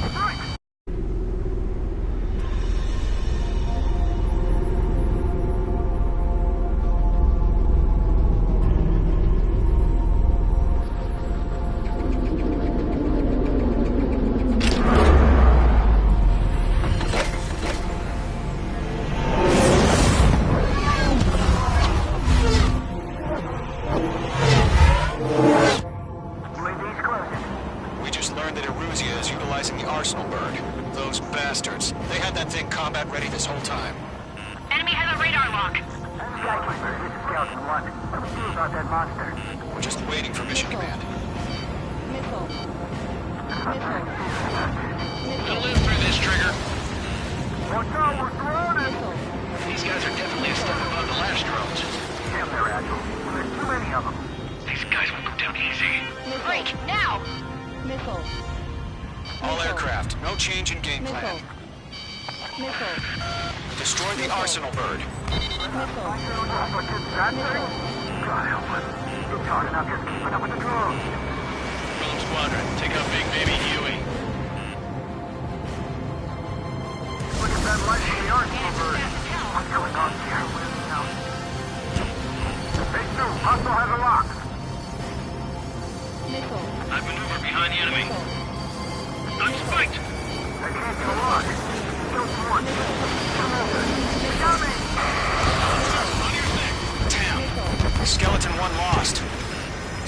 We just learned that Eruzia is utilizing the arsenal bird. Those bastards. They had that thing combat ready this whole time. Enemy has a radar lock. Skyclimber, this is Skeleton 1. What do we do about that monster? We're just waiting for mission command. Missile. Missile. We'll live through this, Trigger. Watch out, we're surrounded! These guys are definitely a step above the last drones. Damn, they're agile. There's too many of them. These guys won't go down easy. Break! Now! Missile. All aircraft, no change in game Missile. plan. Missile. Destroy the arsenal bird. Missile. God help us. It's hard enough just keeping up with the drones. Rogue Squadron, take out Big Baby Huey. Look at that light from the arsenal bird. What's going on here? Phase 2, hostile has a lock. Missile. I maneuver behind the enemy. I'm spiked! They can't get a lock. Kill one. Come over. Coming! On your six! Damn. Skeleton 1 lost.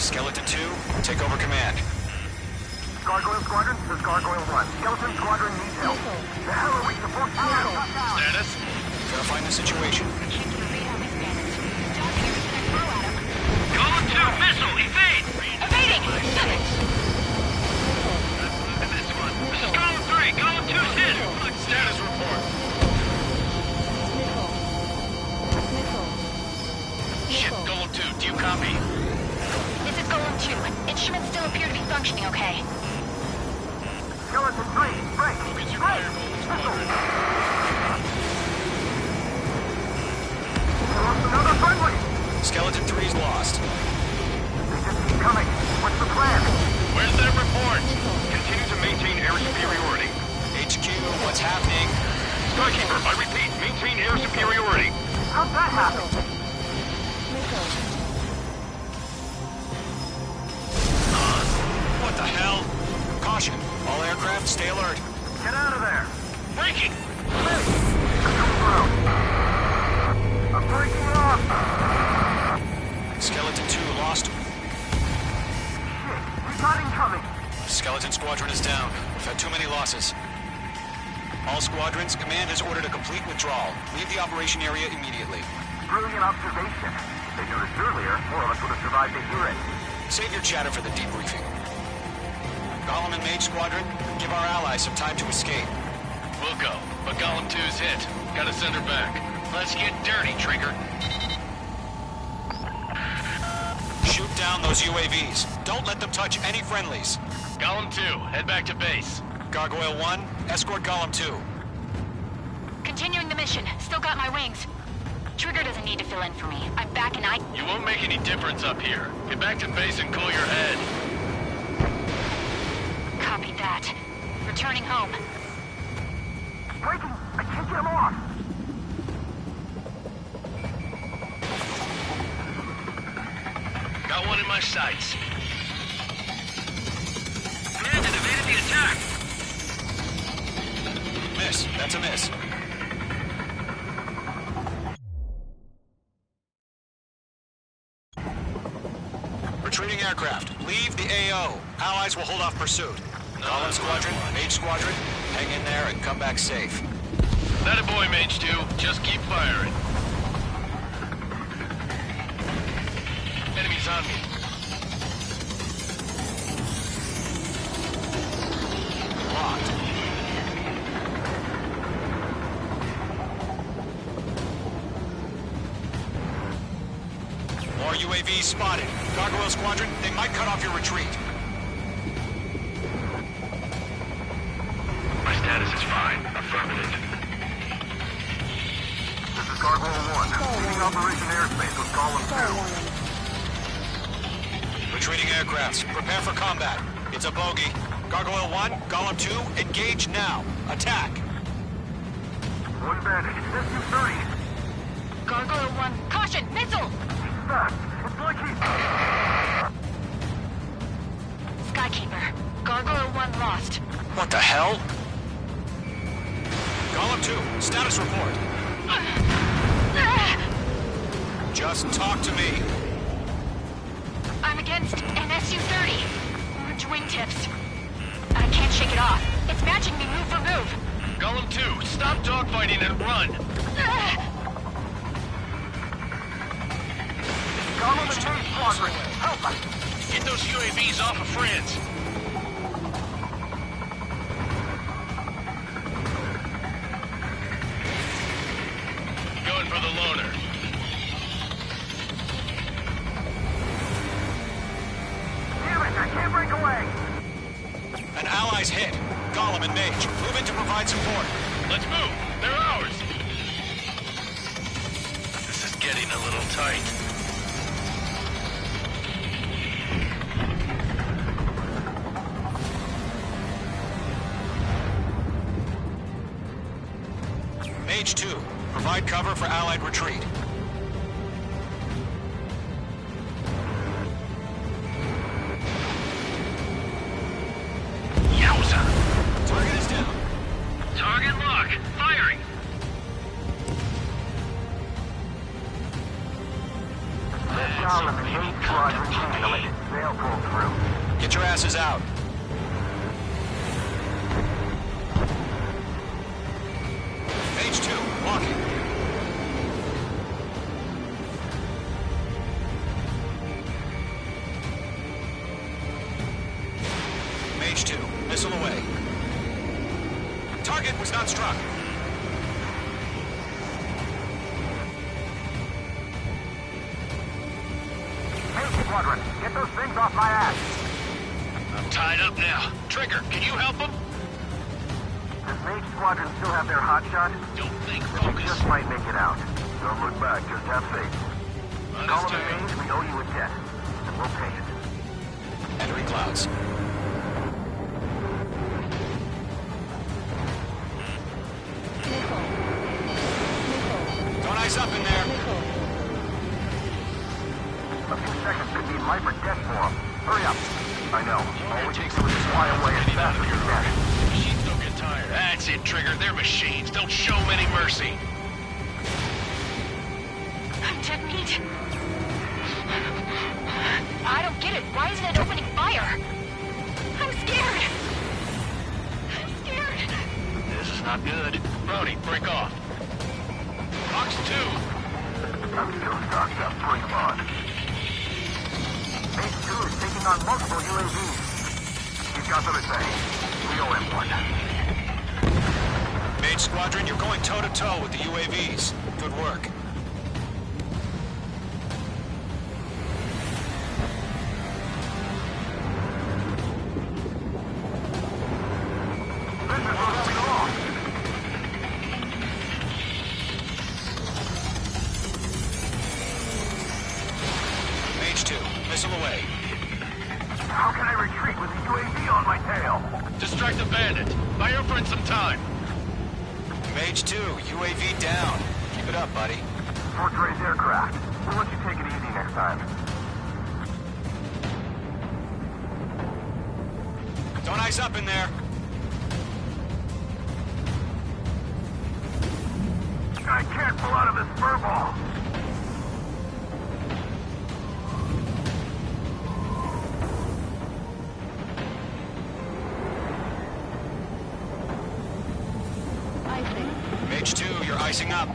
Skeleton 2, take over command. Gargoyle Squadron, this is Gargoyle 1. Skeleton Squadron needs help. The hell are we supposed to do? Status? Verifying the situation. Column 2, missile, evade! Evading! Damn it! This one. This is column 3, column 2's hit! Status report. functioning okay. Skeleton 3, break! Focus your firebolt, Squadron. Lost another friendly! Skeleton 3's lost. They just keep coming. What's the plan? Where's that report? Continue to maintain air superiority. HQ, what's happening? Skykeeper, I repeat, maintain air superiority. How'd that happen? What the hell? Caution. All aircraft, stay alert. Get out of there. Breaking! I'm breaking off! Skeleton 2 lost. Shit, we've got incoming! Skeleton Squadron is down. We've had too many losses. All squadrons, command has ordered a complete withdrawal. Leave the operation area immediately. Brilliant observation. If they noticed earlier, more of us would have survived to hear it. Save your chatter for the debriefing. Golem and Mage Squadron, give our allies some time to escape. We'll go, but Golem 2's hit. Gotta send her back. Let's get dirty, Trigger. Shoot down those UAVs. Don't let them touch any friendlies. Golem 2, head back to base. Gargoyle 1, escort Golem 2. Continuing the mission. Still got my wings. Trigger doesn't need to fill in for me. I'm back and You won't make any difference up here. Get back to base and cool your head. Copy that. Returning home. Breaking! I can't get him off! Got one in my sights. Command had evaded the attack. Miss. That's a miss. Retreating aircraft. Leave the AO. Allies will hold off pursuit. Golem Squadron, Mage Squadron, hang in there and come back safe. That a boy, Mage 2. Just keep firing. Enemies on me. Locked. More UAVs spotted. Gargoyle Squadron, they might cut off your retreat. My status is fine. Affirmative. This is Gargoyle 1. Leading Operation Airspace with Golem 2. Retreating aircrafts, prepare for combat. It's a bogey. Gargoyle 1, Golem 2, engage now. Attack. One bandit. SU-30. Gargoyle 1. Caution! Missile! Fast. It's like he's... Skykeeper. Gargoyle 1 lost. What the hell? Golem 2, status report. Just talk to me. I'm against an SU-30. Orange wingtips. I can't shake it off. It's matching me move for move. Golem 2, stop dogfighting and run. Golem and Mage Squadron, help us! Get those UAVs off of friends. Going for the loner. Damn it, I can't break away! An ally's hit. Golem and Mage, move in to provide support. Let's move. They're ours. This is getting a little tight. Mage 2, provide cover for Allied retreat. Yowza! Target is down. Target lock. Firing. Let Golem and Mage Squadron handle it. They'll pull through. Get your asses out. Mage 2, walking. Mage 2, missile away. Target was not struck. Mage Squadron, get those things off my ass! I'm tied up now. Trigger, can you help him? Does Mage Squadron still have their hotshot? Don't think, We focus. just might make it out. Don't look back, just have faith. Call them Understood. Mage, we owe you a debt. And we'll pay it. Entering clouds. Don't ice up in there. A few seconds could mean life or death for them. Hurry up. I know. All we can do is fly away as fast as we can. Machines don't get tired. That's it, Trigger. They're machines. Don't show them any mercy. Dead meat. I don't get it. Why isn't it opening fire? I'm scared. I'm scared. This is not good. Brody, break off. Box 2. I'm still stocked up. Bring them on. Mage 2 is taking on multiple UAVs. He's got them at bay. We owe him one. Mage Squadron, you're going toe-to-toe with the UAVs. Good work. Mage 2, missile away. How can I retreat with a UAV on my tail? Distract the bandit. Buy your friend some time. Mage 2, UAV down. Keep it up, buddy. Fort Dre's aircraft. We'll let you take it easy next time. Don't ice up in there. I can't pull out of this furball. Icing. Mage 2, you're icing up.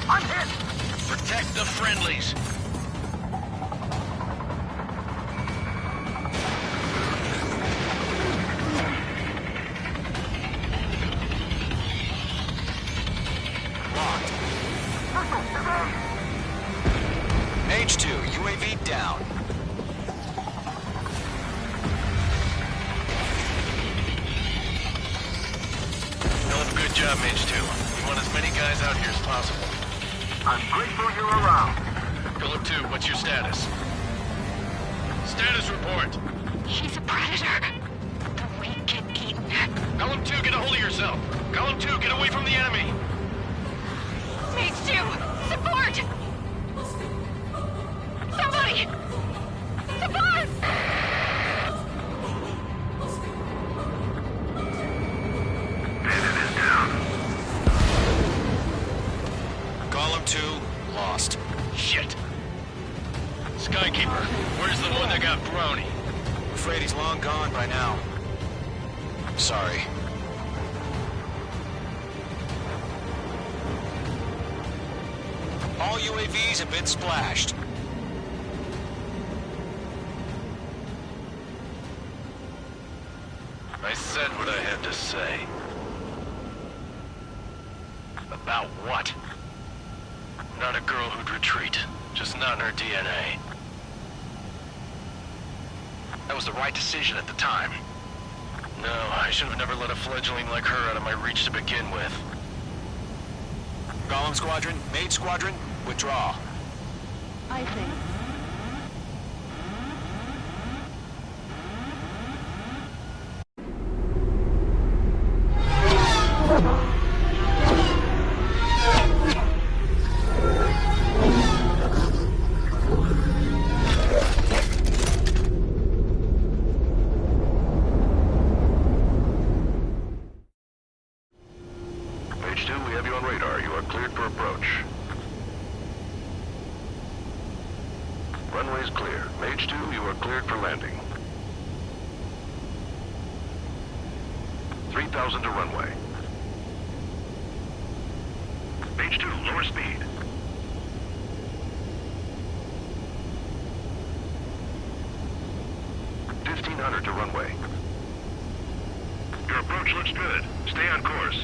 I'm hit! Protect the friendlies. Locked. Mage 2, UAV down. Philip, good job, Mage 2. We want as many guys out here as possible. I'm grateful you're around. Philip 2, what's your status? Status report. He's a predator. The weak get eaten. Column 2, get a hold of yourself. Column 2, get away from the enemy. Mage 2, support! Somebody! Support! Bandit is down. Column 2, lost. Shit. Skykeeper, where's the one that got Brony? Afraid he's long gone by now. Sorry. All UAVs have been splashed. I said what I had to say. About what? Not a girl who'd retreat. Just not in her DNA. That was the right decision at the time. No, I should have never let a fledgling like her out of my reach to begin with. Golem Squadron, Mage Squadron, withdraw. Icing. Mage 2, we have you on radar. You are cleared for approach. Runway's clear. Mage 2, you are cleared for landing. 3,000 to runway. Mage 2, lower speed. $1,500 to runway. Your approach looks good. Stay on course.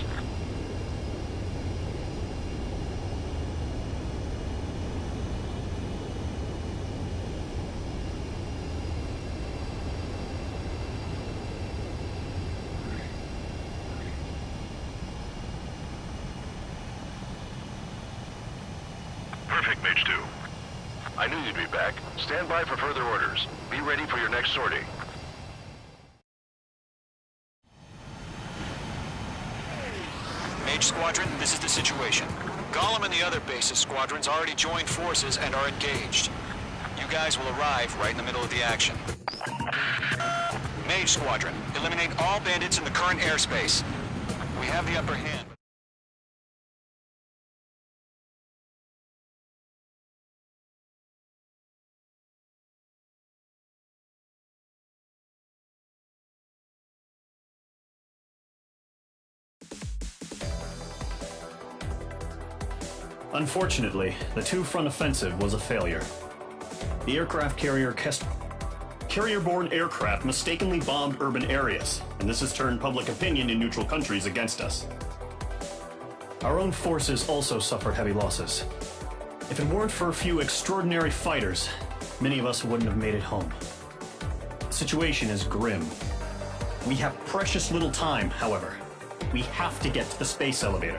Mage 2. I knew you'd be back. Stand by for further orders. Be ready for your next sortie. Mage Squadron, this is the situation. Gollum and the other bases squadrons already joined forces and are engaged. You guys will arrive right in the middle of the action. Mage Squadron, eliminate all bandits in the current airspace. We have the upper hand. Unfortunately, the two-front offensive was a failure. The aircraft carrier-borne aircraft mistakenly bombed urban areas, and this has turned public opinion in neutral countries against us. Our own forces also suffered heavy losses. If it weren't for a few extraordinary fighters, many of us wouldn't have made it home. The situation is grim. We have precious little time, however. We have to get to the space elevator.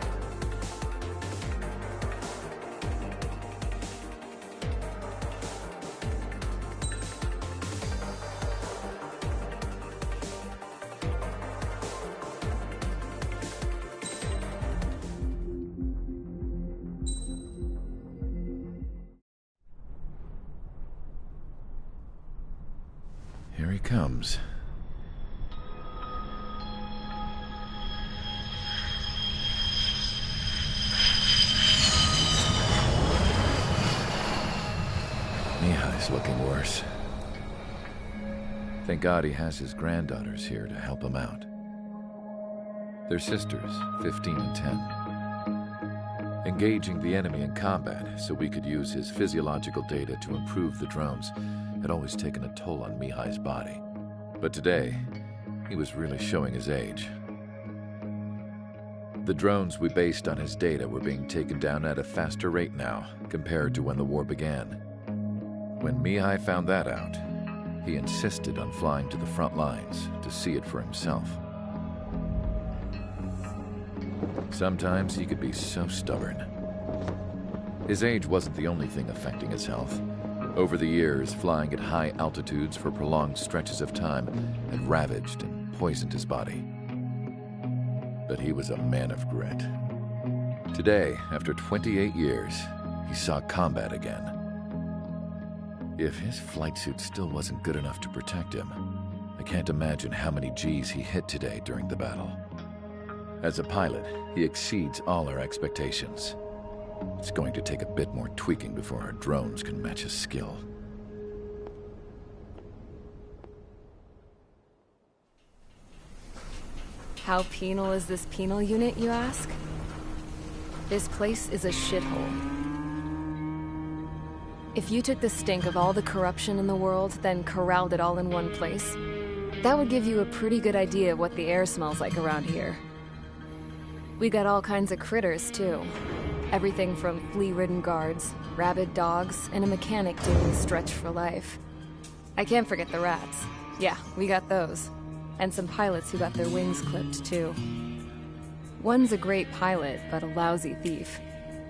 Here he comes. Mihai's looking worse. Thank God he has his granddaughters here to help him out. They're sisters, 15 and 10. Engaging the enemy in combat so we could use his physiological data to improve the drones had always taken a toll on Mihai's body. But today, he was really showing his age. The drones we based on his data were being taken down at a faster rate now compared to when the war began. When Mihai found that out, he insisted on flying to the front lines to see it for himself. Sometimes he could be so stubborn. His age wasn't the only thing affecting his health. Over the years, flying at high altitudes for prolonged stretches of time had ravaged and poisoned his body. But he was a man of grit. Today, after 28 years, he saw combat again. If his flight suit still wasn't good enough to protect him, I can't imagine how many G's he hit today during the battle. As a pilot, he exceeds all our expectations. It's going to take a bit more tweaking before our drones can match his skill. How penal is this penal unit, you ask? This place is a shithole. If you took the stink of all the corruption in the world, then corralled it all in one place, that would give you a pretty good idea of what the air smells like around here. We got all kinds of critters, too. Everything from flea-ridden guards, rabid dogs, and a mechanic doing the stretch for life. I can't forget the rats. Yeah, we got those. And some pilots who got their wings clipped, too. One's a great pilot, but a lousy thief.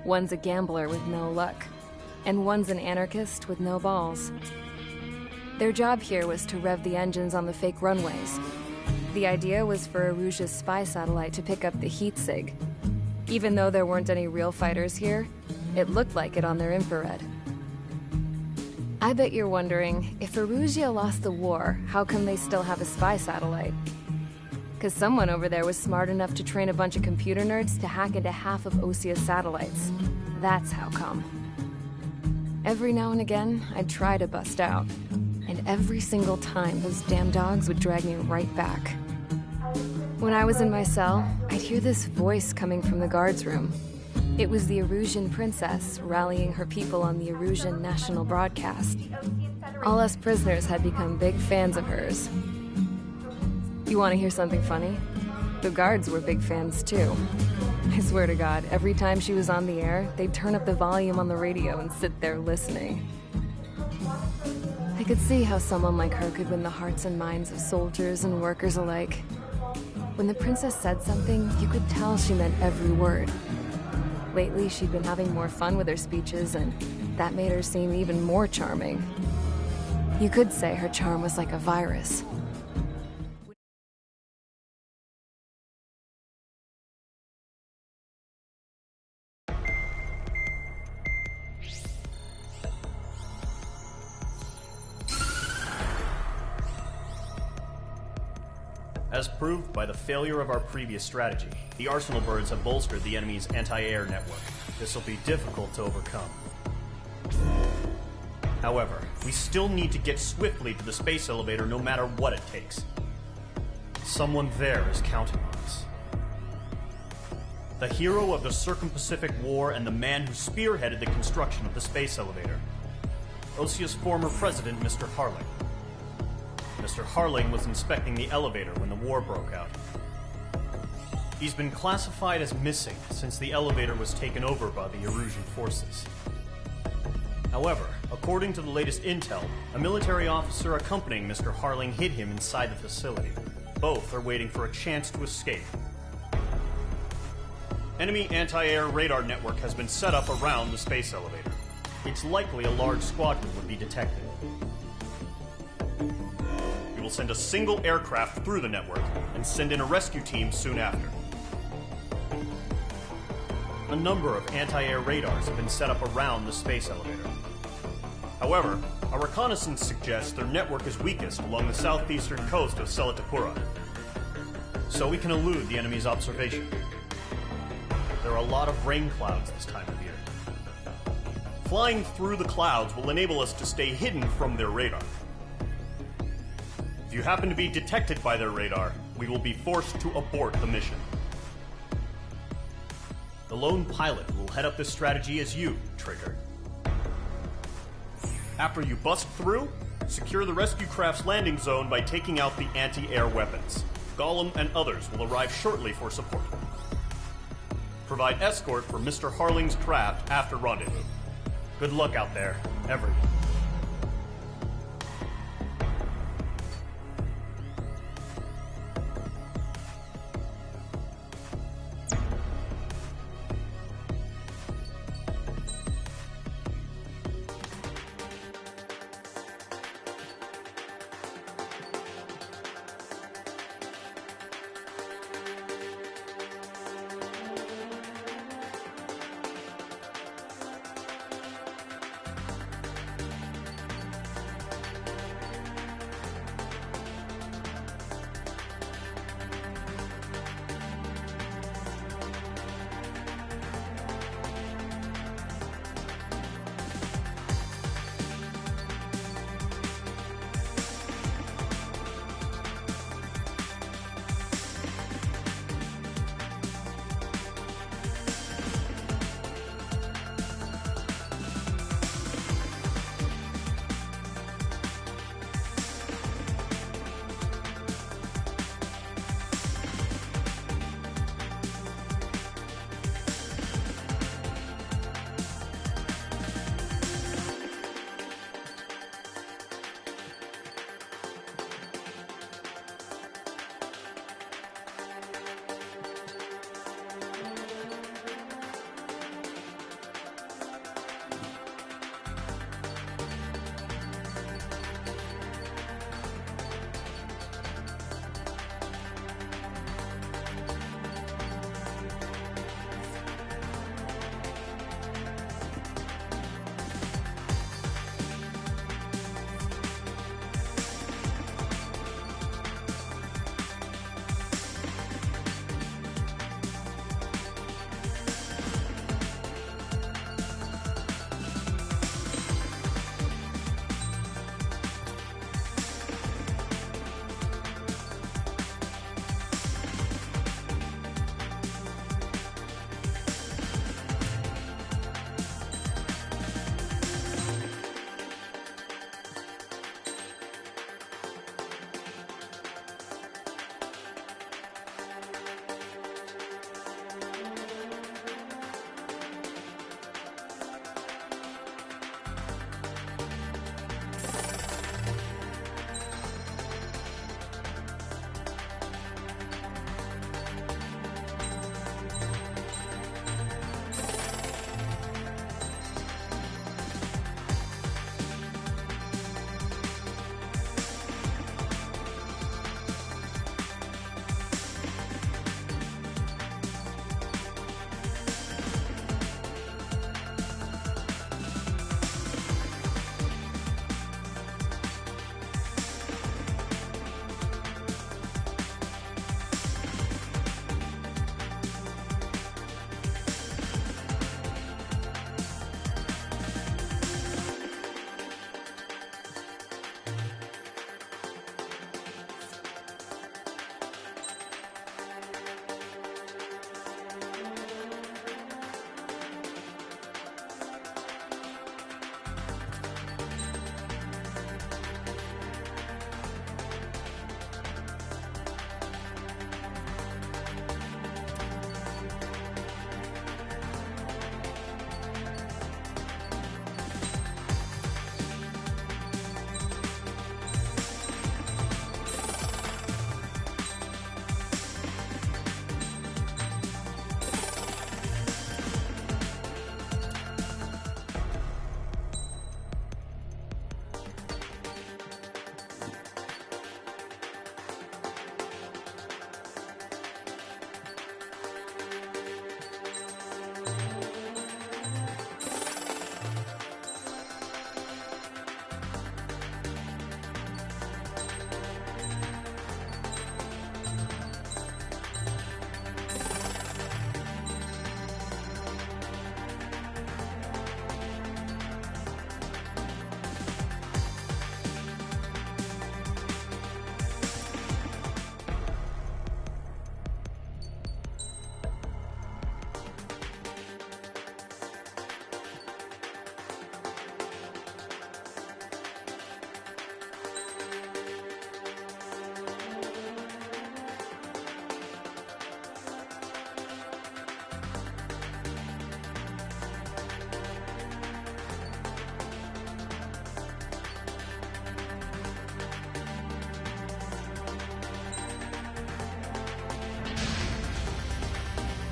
One's a gambler with no luck. And one's an anarchist with no balls. Their job here was to rev the engines on the fake runways. The idea was for Erusia's spy satellite to pick up the heat sig. Even though there weren't any real fighters here, it looked like it on their infrared. I bet you're wondering, if Erusia lost the war, how come they still have a spy satellite? Because someone over there was smart enough to train a bunch of computer nerds to hack into half of Osia's satellites. That's how come. Every now and again, I'd try to bust out. And every single time, those damn dogs would drag me right back. When I was in my cell, I'd hear this voice coming from the guards room. It was the Erusian princess rallying her people on the Erusian national broadcast. All us prisoners had become big fans of hers. You want to hear something funny? The guards were big fans too. I swear to God, every time she was on the air, they'd turn up the volume on the radio and sit there listening. I could see how someone like her could win the hearts and minds of soldiers and workers alike. When the princess said something, you could tell she meant every word. Lately, she'd been having more fun with her speeches, and that made her seem even more charming. You could say her charm was like a virus. As proved by the failure of our previous strategy, the Arsenal birds have bolstered the enemy's anti-air network. This will be difficult to overcome. However, we still need to get swiftly to the space elevator no matter what it takes. Someone there is counting on us. The hero of the Circum-Pacific War and the man who spearheaded the construction of the space elevator. Osia's former president, Mr. Harling. Mr. Harling was inspecting the elevator when the war broke out. He's been classified as missing since the elevator was taken over by the Erusian forces. However, according to the latest intel, a military officer accompanying Mr. Harling hid him inside the facility. Both are waiting for a chance to escape. Enemy anti-air radar network has been set up around the space elevator. It's likely a large squadron would be detected. We will send a single aircraft through the network and send in a rescue team soon after. A number of anti-air radars have been set up around the space elevator. However, our reconnaissance suggests their network is weakest along the southeastern coast of Selatapura, so we can elude the enemy's observation. There are a lot of rain clouds this time of year. Flying through the clouds will enable us to stay hidden from their radar. If you happen to be detected by their radar, we will be forced to abort the mission. The lone pilot who will head up this strategy is you, Trigger. After you bust through, secure the rescue craft's landing zone by taking out the anti-air weapons. Gollum and others will arrive shortly for support. Provide escort for Mr. Harling's craft after rendezvous. Good luck out there, everyone.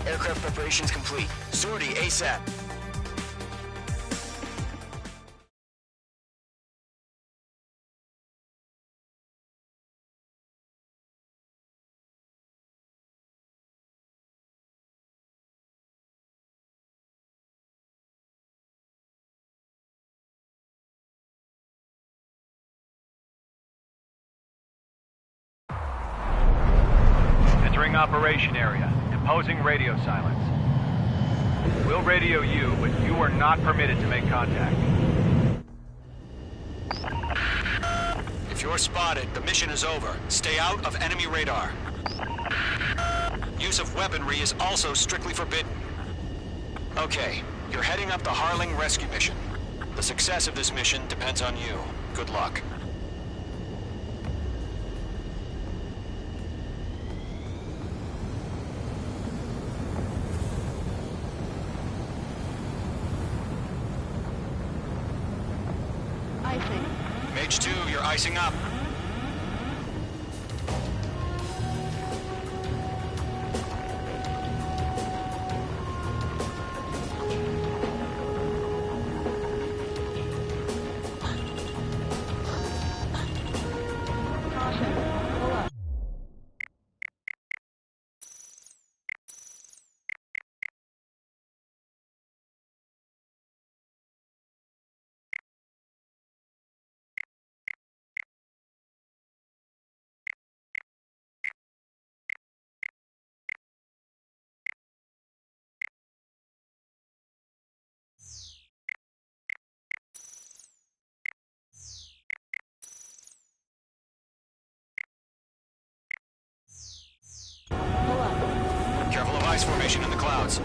Aircraft preparations complete. Sortie ASAP. Entering operation area. Imposing radio silence. We'll radio you, but you are not permitted to make contact. If you're spotted, the mission is over. Stay out of enemy radar. Use of weaponry is also strictly forbidden. Okay, you're heading up the Harling rescue mission. The success of this mission depends on you. Good luck. Icing. Mage 2, you're icing up. Caution. Pull up. Careful of ice formation in the clouds.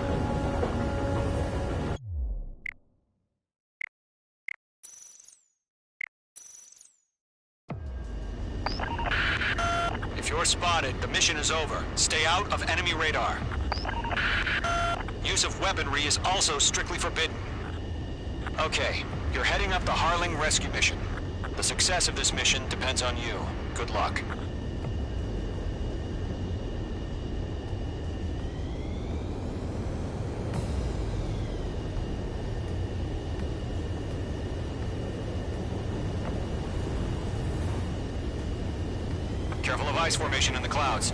If you're spotted, the mission is over. Stay out of enemy radar. Use of weaponry is also strictly forbidden. Okay, you're heading up the Harling rescue mission. The success of this mission depends on you. Good luck. Careful of ice formation in the clouds.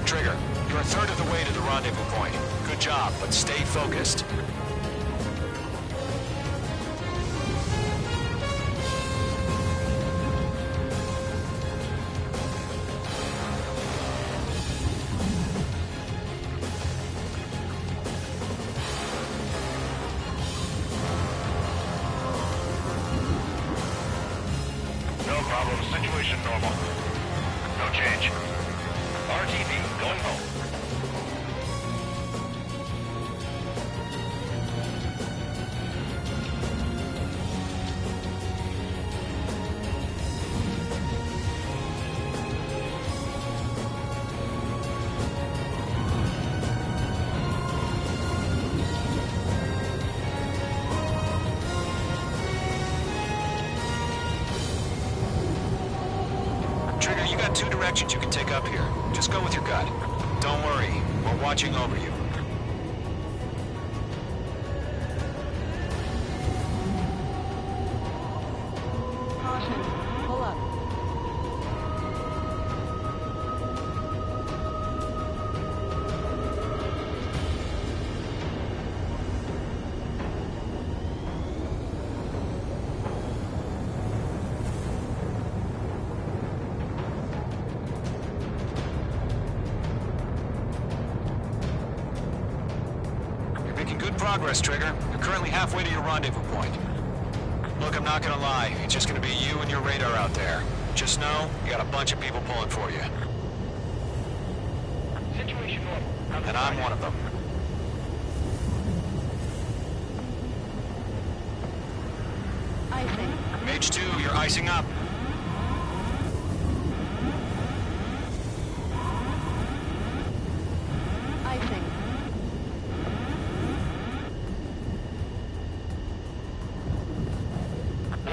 Trigger, you're a third of the way to the rendezvous point. Good job, but stay focused. No problem. Situation normal. No change. RTB going home. Trigger, you got two directions you can take up here. Just go with your gut. Don't worry, we're watching over you. Caution. Pull up. Making good progress, Trigger. You're currently halfway to your rendezvous point. Look, I'm not gonna lie. It's just gonna be you and your radar out there. Just know, you got a bunch of people pulling for you. Situation normal. And I'm one of them. Icing. Mage 2, you're icing up. Icing.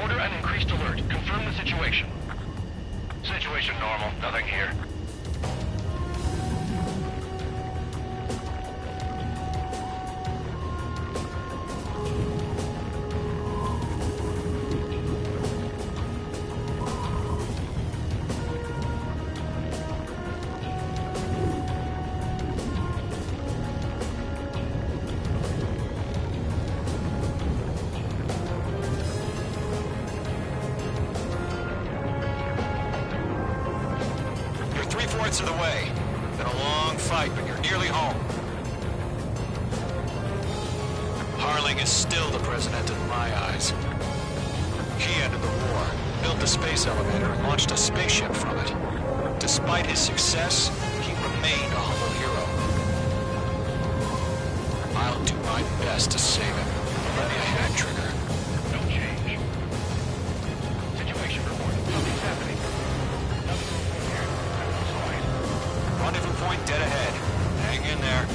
Order an increased alert. Confirm the situation. Situation normal. Nothing here. You're 3/4 of the way. Been a long fight, but you're nearly home. Harling is still the president in my eyes. He ended the war, built the space elevator, and launched a spaceship from it. Despite his success, he remained a humble hero. I'll do my best to save him. Let me ahead, Trigger. No change. Situation report. Nothing's happening. Nothing to report here. Outside. Rendezvous point dead ahead. Hang in there.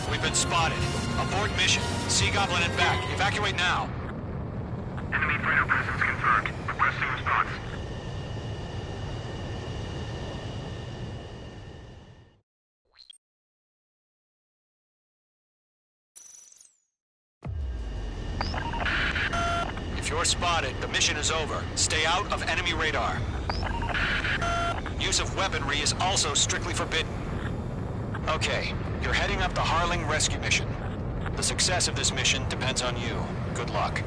We've been spotted. Abort mission. Sea Goblin and back. Evacuate now. Enemy freighter presence confirmed. Requesting response. If you're spotted, the mission is over. Stay out of enemy radar. Use of weaponry is also strictly forbidden. Okay, you're heading up the Harling rescue mission. The success of this mission depends on you. Good luck.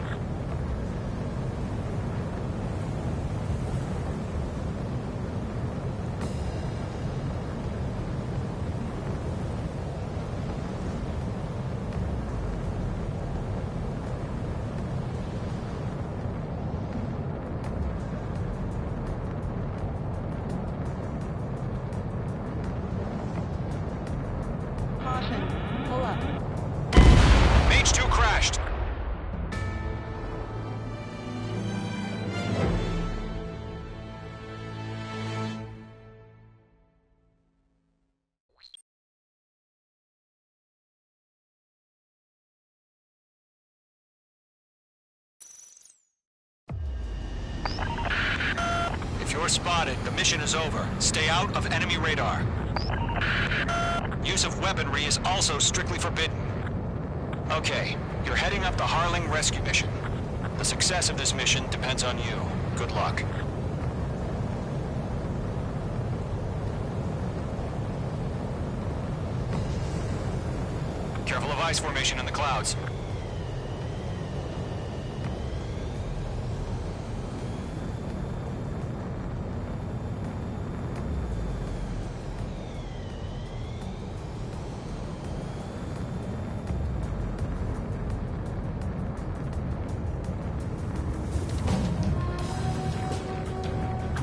Caution. Pull up. Mage 2 crashed. If you're spotted, the mission is over. Stay out of enemy radar. Use of weaponry is also strictly forbidden. Okay, you're heading up the Harling rescue mission. The success of this mission depends on you. Good luck. Careful of ice formation in the clouds.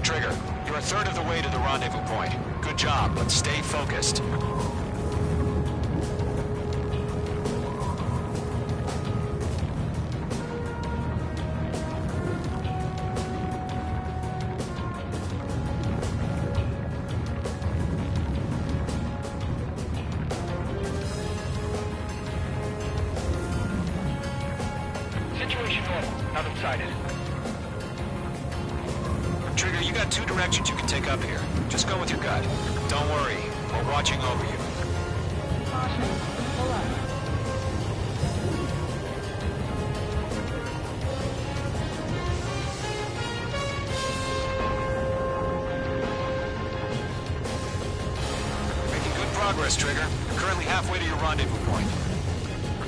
Trigger, you're a third of the way to the rendezvous point. Good job, but stay focused. Situation normal. Nothing sighted. Trigger, you got two directions you can take up here. Just go with your gut. Don't worry, we're watching over you. Caution. Pull up. progress, Trigger. You're currently halfway to your rendezvous point.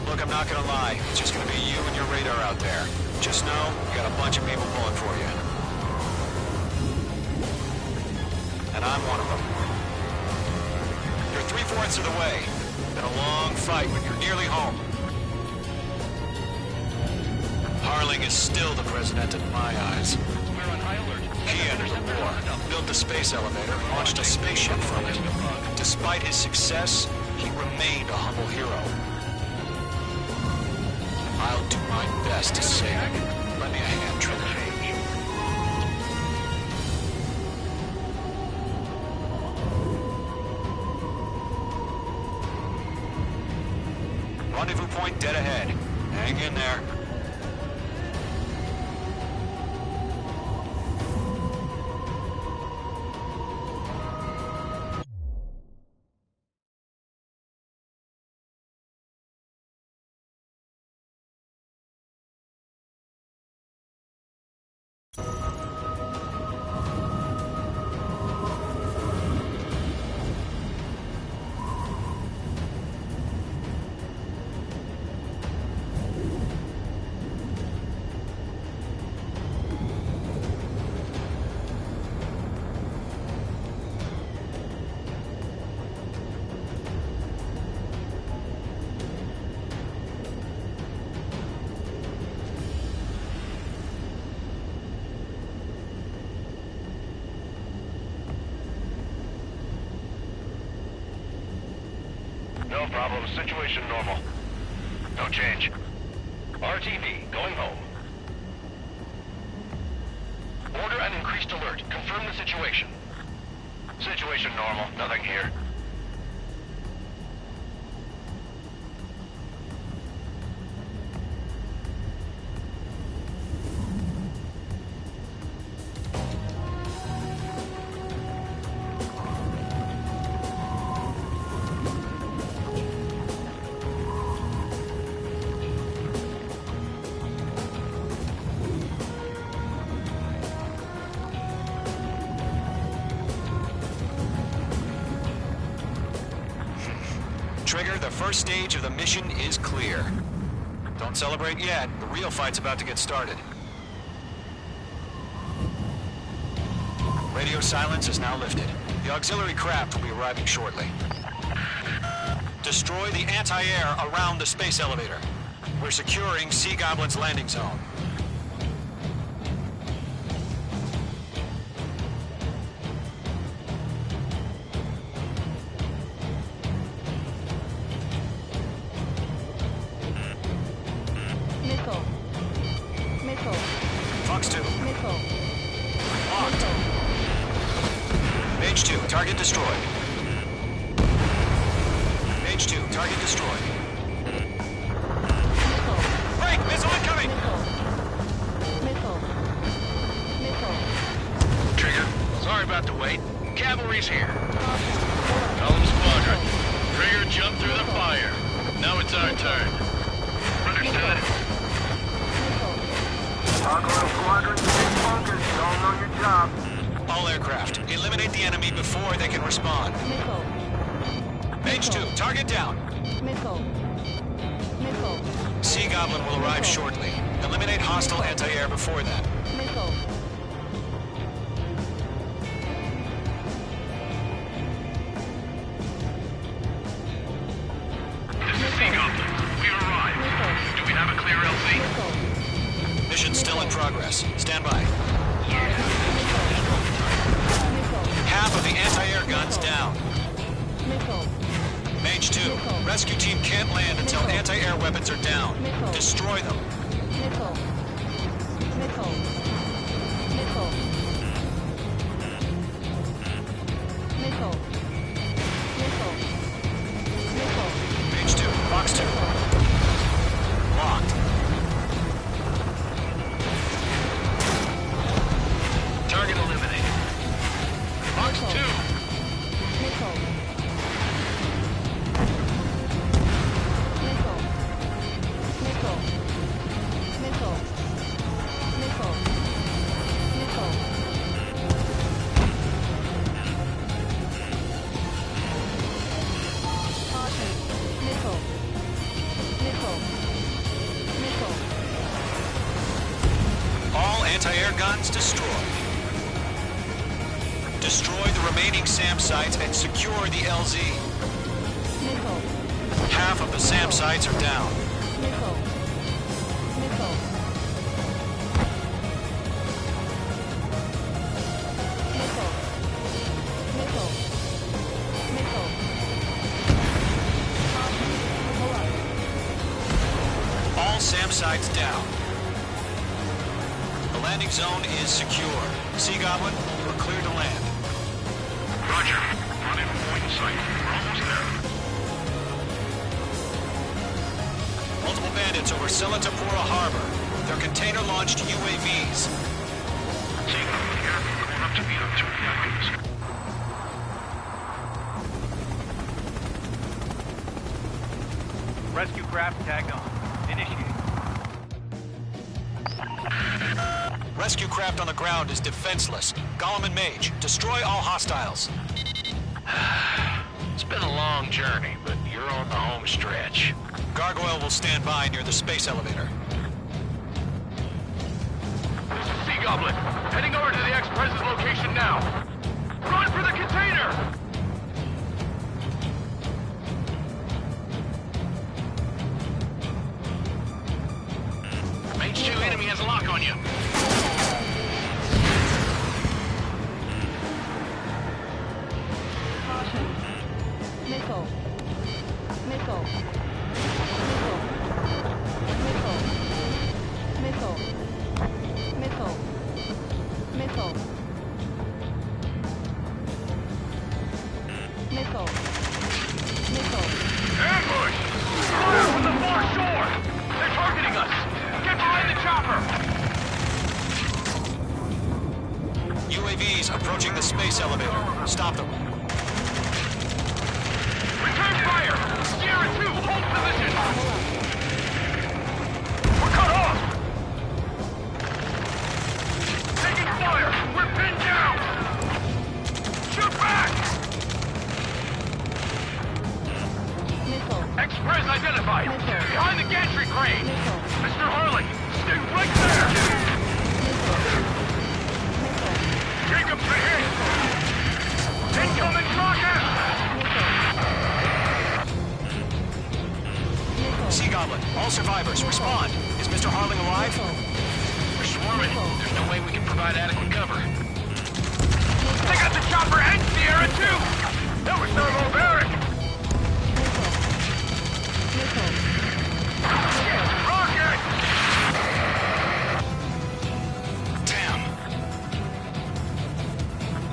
Look, I'm not gonna lie. It's just gonna be you and your radar out there. Just know, you got a bunch of people pulling for you. And I'm one of them. You're 3/4 of the way. Been a long fight, but you're nearly home. Harling is still the president in my eyes. We're on high alert. He entered the war, built the space elevator, launched a spaceship from it. Despite his success, he remained a humble hero. I'll do my best to save him. Lend me a hand, Trigger. Rendezvous point dead ahead. Hang in there. No problem. Situation normal. No change. RTV, going home. Order an increased alert. Confirm the situation. Situation normal. Nothing here. Trigger, the first stage of the mission is clear. Don't celebrate yet. The real fight's about to get started. Radio silence is now lifted. The auxiliary craft will be arriving shortly. Destroy the anti-air around the space elevator. We're securing Sea Goblin's landing zone. Fox 2. Locked. Mage 2, target destroyed. Mage 2, target destroyed. Break! Missile incoming! Trigger, sorry about the wait. Cavalry's here. Home squadron. Trigger jumped through the fire. Now it's our turn. Understood. Squadron, stay focused. You all know your job. All aircraft, eliminate the enemy before they can respond. Mage 2, target down. Sea Goblin will arrive shortly. Eliminate hostile anti-air before that. This is Sea Goblin. We've arrived. Do we have a clear LZ? Mission still in progress. Stand by. Half of the anti-air guns down. Mage 2, rescue team can't land until anti-air weapons are down. Destroy them. Mage 2, Fox 2. Locked. Target eliminated. Fox 2. remaining SAM sites and secure the LZ. Missile. Half of the SAM sites are down. Missile. Missile. Missile. Missile. Missile. Pull up. All SAM sites down. The landing zone is secure. Sea Goblin, you are clear to land. Roger. Rendezvous point in sight. We're almost there. Multiple bandits over Selatapura Harbor. They're container-launched UAVs. Sea Goblin here. We're going up to meet up 2 PIPs. Rescue craft tagged on. Initiate. Rescue craft on the ground is defenseless. Gollum and Mage, destroy all hostiles. It's been a long journey, but you're on the home stretch. Gargoyle will stand by near the space elevator. This is Sea Goblin. Heading over to the ex-president's location now. Run for the container! Mage 2 enemy has a lock on you. Caution. Missile. Missile. Missile. Missile. Missile. Missile. Missile. Missile. Ambush! Fire from the far shore! They're targeting us! Get behind the chopper! UAVs approaching the space elevator. Stop them. Return fire! Sierra 2, hold position! We're cut off! Taking fire! We're pinned down! Shoot back! Missile. Express identified! Missile. Behind the gantry crane! Missile. Mr. Harley, stick right there! Jacob's been hit! Incoming rocket! Sea Goblin, all survivors, respond. Is Mr. Harling alive? We're swarming. There's no way we can provide adequate cover. They got the chopper and Sierra too! That was thermobaric! Rocket! Damn.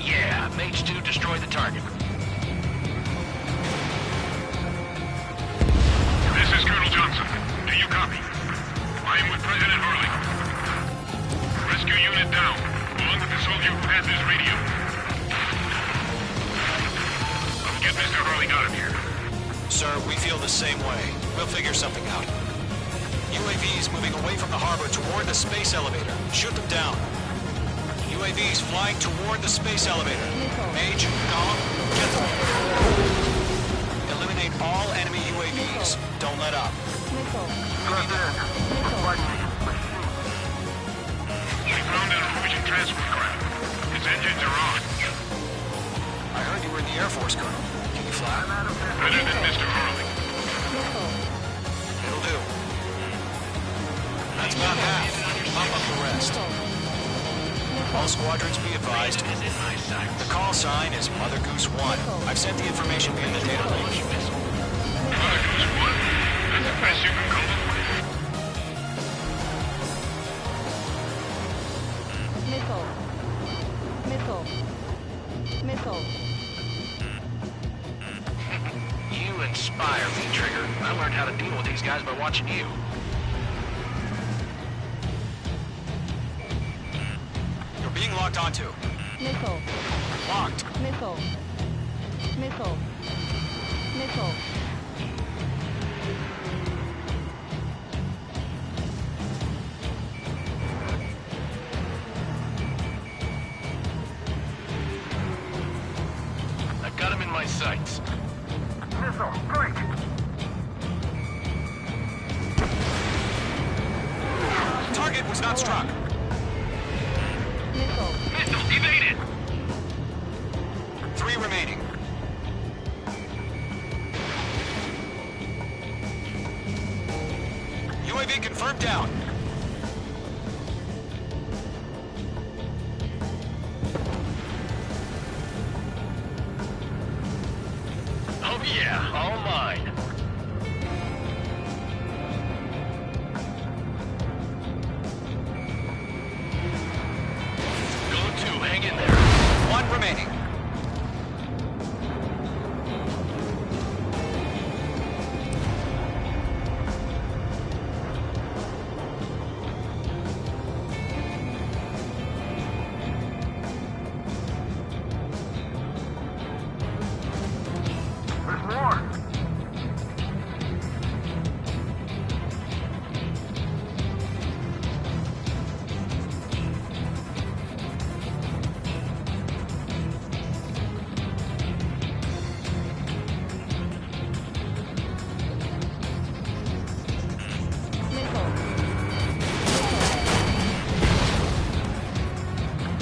Yeah, Mage 2 destroyed the target. This is Colonel Johnson. Do you copy? I am with President Harley. Rescue unit down, along with the soldier who has this radio. I'll get Mr. Harley out of here. Sir, we feel the same way. We'll figure something out. UAVs moving away from the harbor toward the space elevator. Shoot them down. UAVs flying toward the space elevator. Mage, Gollum, get them. Eliminate all enemy UAVs. Don't let up. We found a Norwegian transport craft. Its engines are on. I heard you were in the Air Force, Colonel. Can you fly? Better than Mr. Harley. It'll do. That's about half. Pump up the rest. All squadrons be advised. The call sign is Mother Goose 1. I've sent the information via the data link. Mother Goose 1? That's the best you can call it. Missile. Missile. Missile. You inspire me, Trigger. I learned how to deal with these guys by watching you. You're being locked onto. Missile. Locked. Missile. Missile. Missile. I've got him in my sights. Missile, break! Target was not struck. Missile. Missile evaded! 3 remaining. UAV confirmed down. Oh yeah, all mine. Go to, hang in there. 1 remaining. There's more.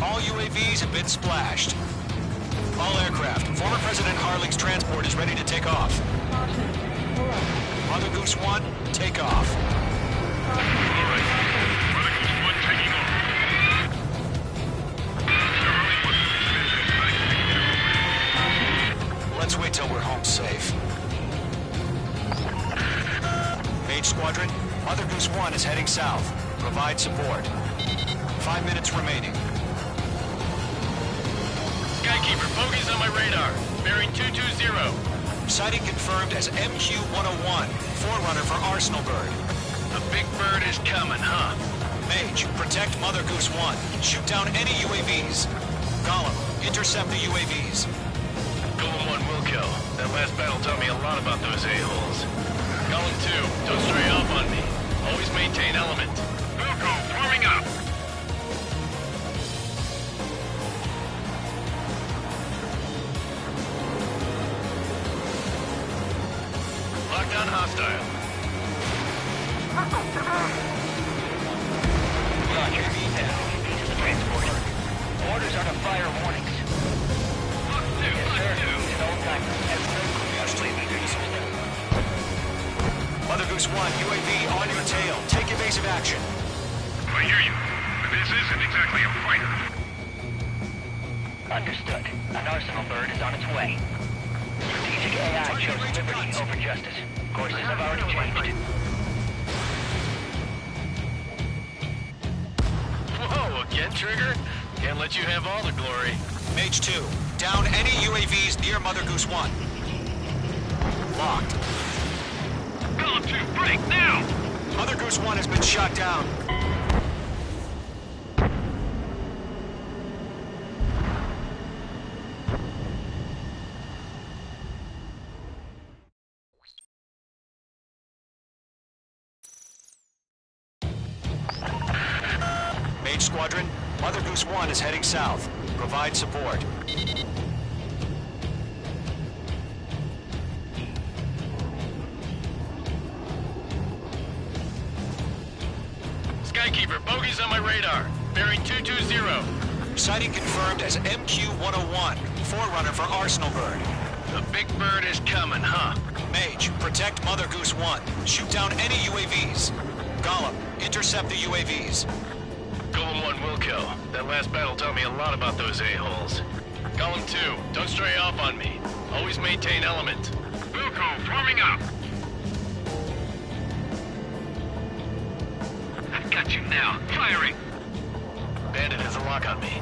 All UAVs have been splashed. All aircraft, former President Harling's transport is ready to take off. Mother Goose 1, take off. Alright. Mother Goose 1 taking off. Let's wait till we're home safe. Mage Squadron, Mother Goose 1 is heading south. Provide support. 5 minutes remaining. Skykeeper, bogeys on my radar. Bearing 220. Sighting confirmed as MQ-101, forerunner for Arsenal Bird. The big bird is coming, huh? Mage, protect Mother Goose 1. Shoot down any UAVs. Gollum, intercept the UAVs. Golem 1 will kill. That last battle taught me a lot about those a-holes. Golem 2, don't stray off on me. Always maintain element. Wilco, forming up. Lockdown hostile. Roger, me down. These are the transporter. Orders are to fire warnings. Yes, sir. He's an old-timer. Has no clue how to play meters. Mother Goose 1, UAV on your tail. Take evasive action. I hear you. This isn't exactly a fighter. Understood. An Arsenal Bird is on its way. Strategic AI chose liberty over justice. Courses have already changed. Whoa, again, Trigger? Can't let you have all the glory. Mage 2, down any UAVs near Mother Goose 1. Locked. Golem 2, break now! Mother Goose 1 has been shot down. Mage Squadron, Mother Goose 1 is heading south. Provide support. Skykeeper, bogeys on my radar. Bearing 220. Sighting confirmed as MQ-101, forerunner for Arsenal Bird. The big bird is coming, huh? Mage, protect Mother Goose 1. Shoot down any UAVs. Gollum, intercept the UAVs. Golem 1 will kill. That last battle taught me a lot about those a-holes. Golem 2, don't stray off on me. Always maintain element. Wilco, forming up. I've got you now. Firing. Bandit has a lock on me.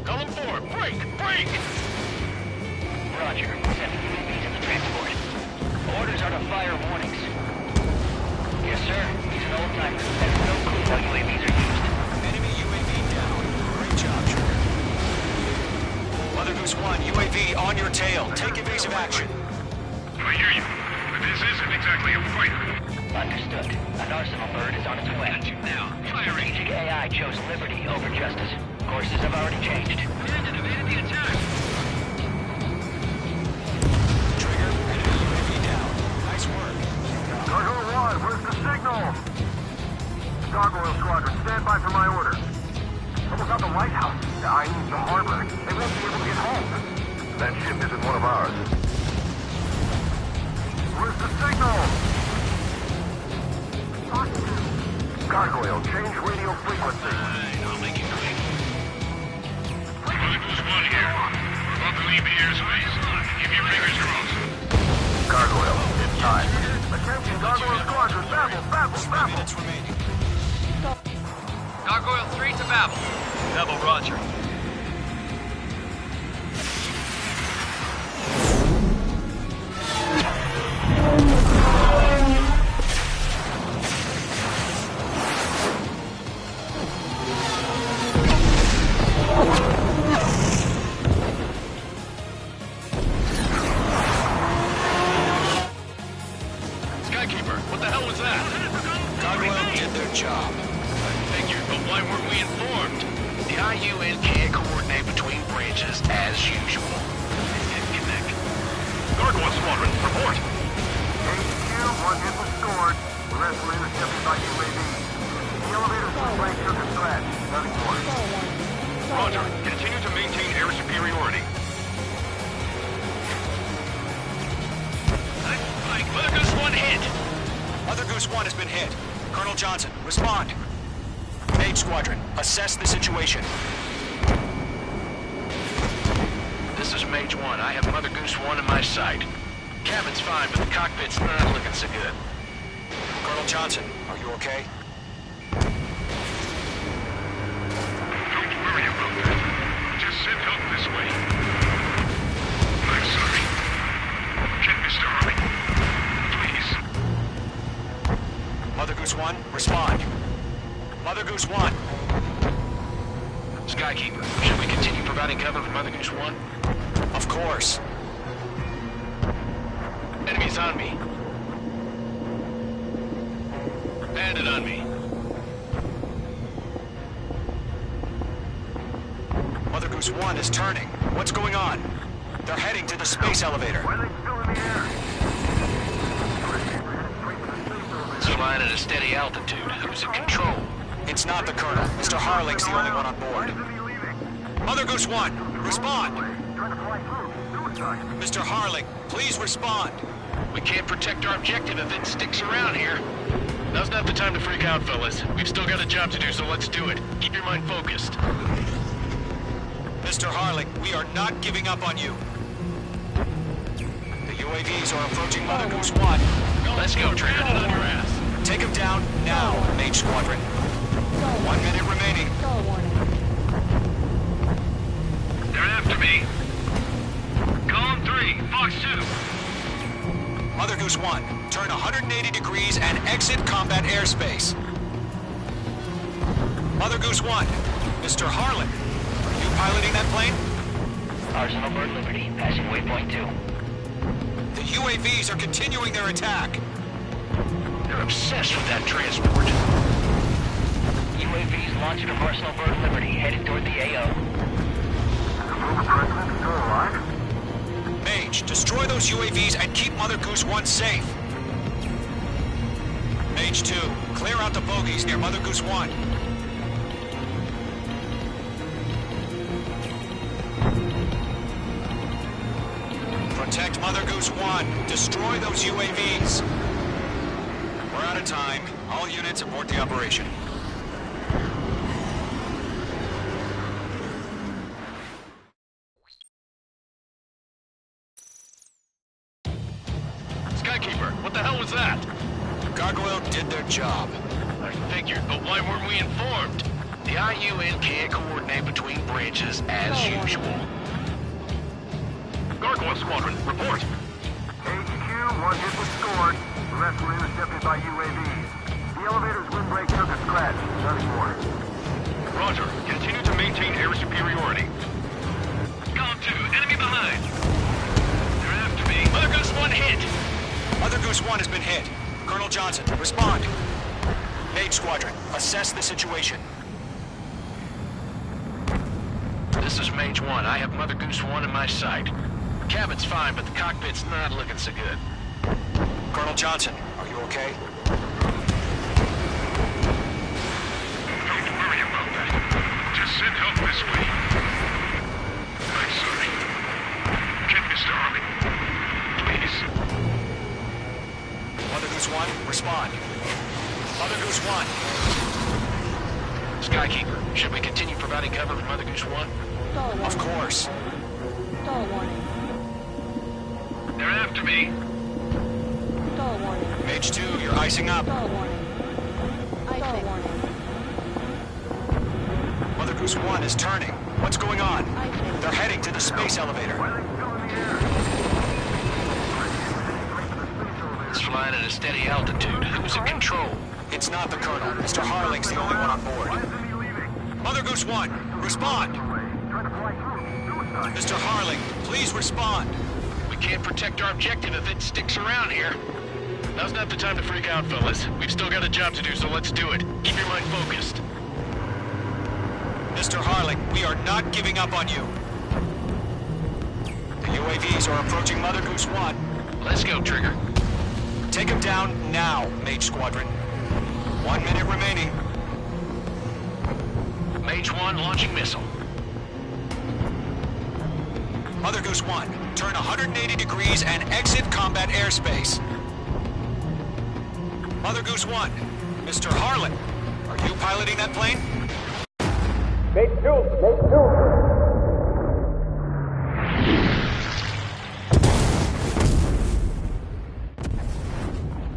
Golem 4, break! Break! Roger. Sending UAV to the transport. Orders are to fire warnings. Yes, sir. He's an old-timer. Has no clue how UAVs are used. Enemy UAV down. Great job, Trigger. Mother Goose 1, UAV on your tail. Take evasive action. I hear you. But this isn't exactly a fighter. Understood. An Arsenal Bird is on its way. Got you now. Firing. Strategic AI chose liberty over justice. Courses have already changed. Bandit evaded the attack. Trigger, enemy UAV down. Nice work. Gargoyle 1, where's the signal? Gargoyle Squadron, stand by for my order. I'm What about the lighthouse? I mean, the harbor. They won't be able to get home. That ship isn't one of ours. Where's the signal? Gargoyle, change radio frequency. I'll make it quick. Who's one here? We're about to leave the airspace. Keep your fingers crossed. Gargoyle, it's time. Attention, Gargoyle Squadron. Babel. 3 minutes remaining. Gargoyle 3 to Babel. Babel, roger. Skykeeper, what the hell was that? Gargoyle did their job. Figured, but why weren't we informed? The IUN can't coordinate between branches as usual. Disconnect. Gargoyle Squadron, report. HQ, one hit was scored. The rest were intercepted by UAV. The elevators were playing took a scratch. Nothing more. Roger. Continue to maintain air superiority. Mother Goose 1 hit. Mother Goose 1 has been hit. Colonel Johnson, respond. Mage Squadron, assess the situation. This is Mage 1. I have Mother Goose 1 in my sight. Cabin's fine, but the cockpit's not looking so good. Colonel Johnson, are you okay? Don't worry about that. Just send help this way. I'm sorry. Get Mr. Harley. Please. Mother Goose 1, respond. Mother Goose 1. Skykeeper, should we continue providing cover for Mother Goose 1? Of course. Enemies on me. Bandit on me. Mother Goose 1 is turning. What's going on? They're heading to the space elevator. Why are they still in the air? It's flying at a steady altitude. Who's in control? It's not the Colonel. Mr. Harling's the only one on board. Mother Goose 1, respond. Mr. Harling, please respond. We can't protect our objective if it sticks around here. Now's not the time to freak out, fellas. We've still got a job to do, so let's do it. Keep your mind focused. Mr. Harling, we are not giving up on you. The UAVs are approaching Mother Goose 1. Let's go, Trent. On your ass. Take him down now, Mage Squadron. 1 minute remaining. They're after me. Column 3, Fox 2. Mother Goose 1, turn 180 degrees and exit combat airspace. Mother Goose 1, Mr. Harlan, are you piloting that plane? Arsenal Bird Liberty, passing waypoint 2. The UAVs are continuing their attack. They're obsessed with that transport. UAVs launching from Arsenal Bird Liberty, headed toward the AO. The former president still alive? Mage, destroy those UAVs and keep Mother Goose 1 safe. Mage 2, clear out the bogies near Mother Goose 1. Protect Mother Goose 1. Destroy those UAVs. We're out of time. All units abort the operation. Skykeeper, what the hell was that? Gargoyle did their job. I figured, but why weren't we informed? The IUN can't coordinate between branches as usual. Gargoyle Squadron, report. HQ, one hit was scored. The rest were intercepted by UAVs. The elevator's windbreak took a scratch. Nothing more. Roger. Continue to maintain air superiority. Column 2, enemy behind. They're after me. Mother Goose 1 hit. Mother Goose 1 has been hit. Colonel Johnson, respond. Mage Squadron, assess the situation. This is Mage 1. I have Mother Goose 1 in my sight. Cabin's fine, but the cockpit's not looking so good. Colonel Johnson, are you okay? Don't worry about that. Just send help this way. I'm sorry. Get Mr. Harling. Please. Mother Goose 1, respond. Mother Goose 1. Skykeeper, should we continue providing cover for Mother Goose 1? Stall warning. Of course. Stall warning. They're after me. Stall warning. Mage 2, you're icing up. Stall warning. Stall warning. Mother Goose 1 is turning. What's going on? They're heading to the space elevator. It's flying at a steady altitude. Who's in control? It's not the Colonel. Mr. Harling's the only one on board. Mother Goose 1, respond! Mr. Harling, please respond! We can't protect our objective if it sticks around here. Now's not the time to freak out, fellas. We've still got a job to do, so let's do it. Keep your mind focused. Mr. Harling, we are not giving up on you. The UAVs are approaching Mother Goose 1. Let's go, Trigger. Take him down now, Mage Squadron. 1 minute remaining. Mage 1 launching missile. Mother Goose 1, turn 180 degrees and exit combat airspace. Mother Goose 1, Mr. Harlan, are you piloting that plane? Mate 2! Mate 2!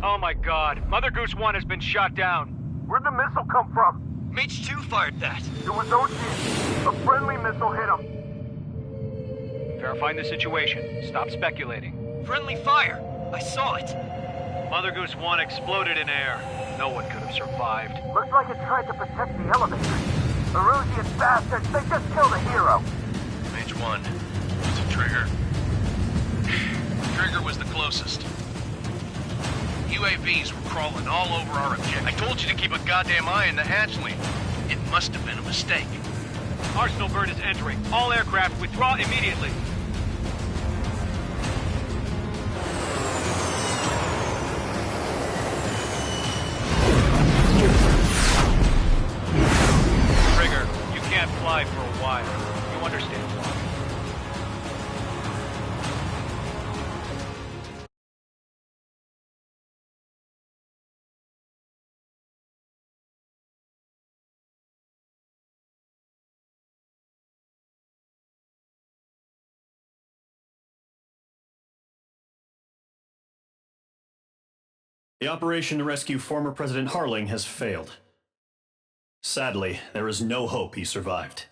Oh my god, Mother Goose 1 has been shot down. Where'd the missile come from? Mage 2 fired that. It was Ocean. A friendly missile hit him. Verifying the situation. Stop speculating. Friendly fire. I saw it. Mother Goose 1 exploded in air. No one could have survived. Looks like it tried to protect the elevator. The Erusian bastards, they just killed a hero. Mage 1. Is it Trigger? Trigger was the closest. UAVs were crawling all over our objective. I told you to keep a goddamn eye on the hatchling. It must have been a mistake. Arsenal bird is entering. All aircraft withdraw immediately. Trigger, you can't fly for a while. You understand why. The operation to rescue former President Harling has failed. Sadly, there is no hope he survived.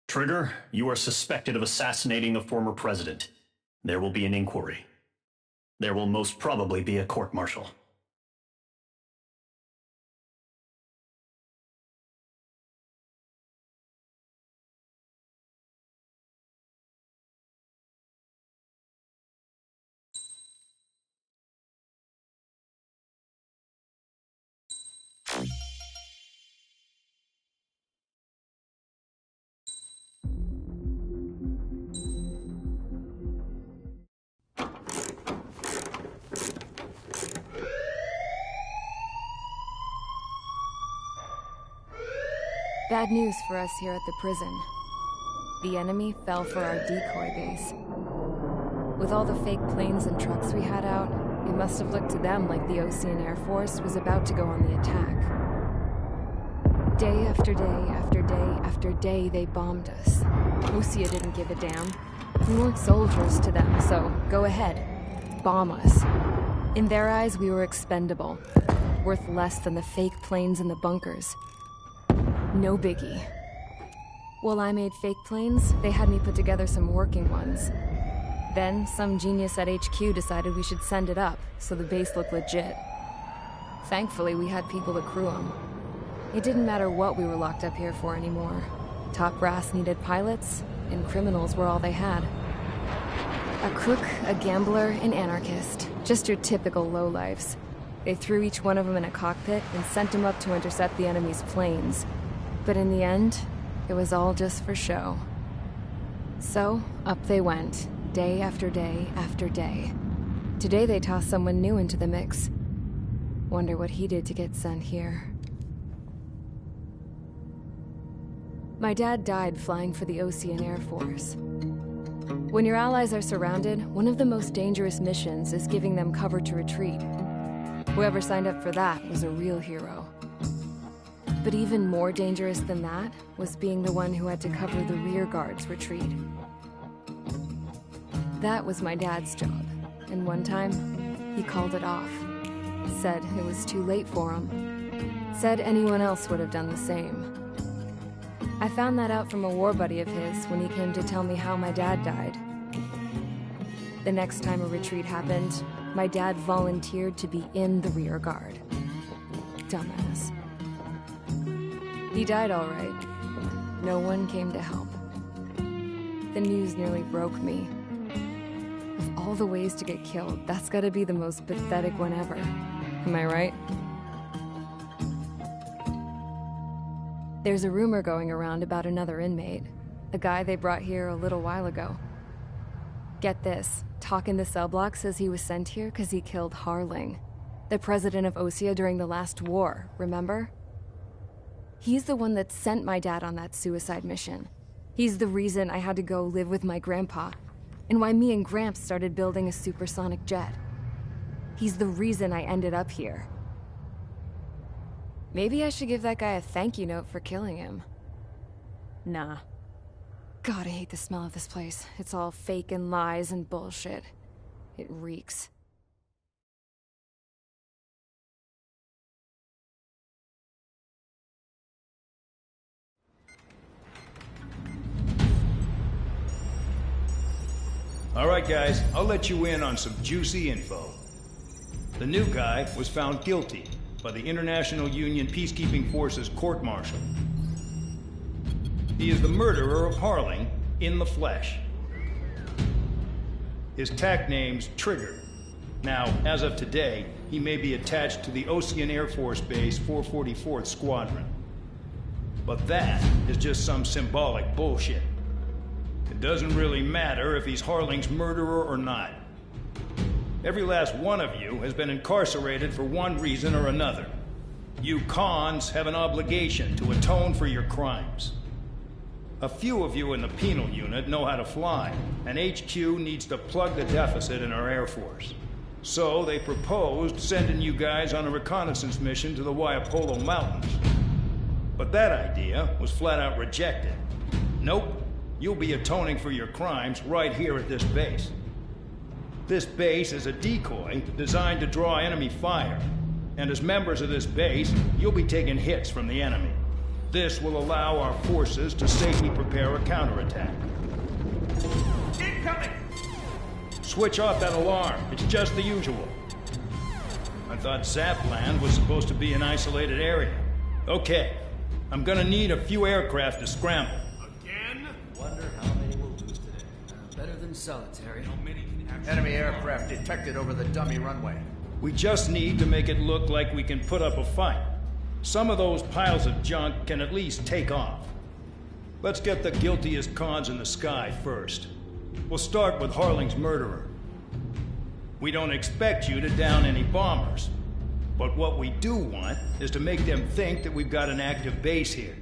Trigger, you are suspected of assassinating the former president. There will be an inquiry. There will most probably be a court-martial. Bad news for us here at the prison. The enemy fell for our decoy base. With all the fake planes and trucks we had out, it must have looked to them like the Ocean Air Force was about to go on the attack. Day after day after day after day, they bombed us. Osea didn't give a damn. We weren't soldiers to them, so go ahead. Bomb us. In their eyes, we were expendable. Worth less than the fake planes in the bunkers. No biggie. While I made fake planes, they had me put together some working ones. Then, some genius at HQ decided we should send it up, so the base looked legit. Thankfully, we had people to crew them. It didn't matter what we were locked up here for anymore. Top brass needed pilots, and criminals were all they had. A crook, a gambler, an anarchist. Just your typical lowlifes. They threw each one of them in a cockpit and sent them up to intercept the enemy's planes. But in the end, it was all just for show. So, up they went, day after day after day. Today they tossed someone new into the mix. Wonder what he did to get sent here. My dad died flying for the Ocean Air Force. When your allies are surrounded, one of the most dangerous missions is giving them cover to retreat. Whoever signed up for that was a real hero. But even more dangerous than that was being the one who had to cover the rear guard's retreat. That was my dad's job, and one time, he called it off. Said it was too late for him. Said anyone else would have done the same. I found that out from a war buddy of his when he came to tell me how my dad died. The next time a retreat happened, my dad volunteered to be in the rear guard. Dumbass. He died all right. No one came to help. The news nearly broke me. Of all the ways to get killed, that's gotta be the most pathetic one ever. Am I right? There's a rumor going around about another inmate. A guy they brought here a little while ago. Get this, talk in the cell block says he was sent here because he killed Harling, the president of Osea during the last war, remember? He's the one that sent my dad on that suicide mission. He's the reason I had to go live with my grandpa, and why me and Gramps started building a supersonic jet. He's the reason I ended up here. Maybe I should give that guy a thank you note for killing him. Nah. God, I hate the smell of this place. It's all fake and lies and bullshit. It reeks. All right, guys, I'll let you in on some juicy info. The new guy was found guilty by the International Union Peacekeeping Forces court-martial. He is the murderer of Harling in the flesh. His TAC name's Trigger. Now, as of today, he may be attached to the Ocean Air Force Base 444th Squadron. But that is just some symbolic bullshit. It doesn't really matter if he's Harling's murderer or not. Every last one of you has been incarcerated for one reason or another. You cons have an obligation to atone for your crimes. A few of you in the penal unit know how to fly, and HQ needs to plug the deficit in our Air Force. So they proposed sending you guys on a reconnaissance mission to the Waiapolo Mountains. But that idea was flat out rejected. Nope, you'll be atoning for your crimes right here at this base. This base is a decoy designed to draw enemy fire. And as members of this base, you'll be taking hits from the enemy. This will allow our forces to safely prepare a counterattack. Incoming! Switch off that alarm. It's just the usual. I thought Zapland was supposed to be an isolated area. Okay, I'm gonna need a few aircraft to scramble. Again? Wonder how many we'll lose today. Better than solitary. How many can actually... Enemy aircraft detected over the dummy runway. We just need to make it look like we can put up a fight. Some of those piles of junk can at least take off. Let's get the guiltiest cons in the sky first. We'll start with Harling's murderer. We don't expect you to down any bombers. But what we do want is to make them think that we've got an active base here.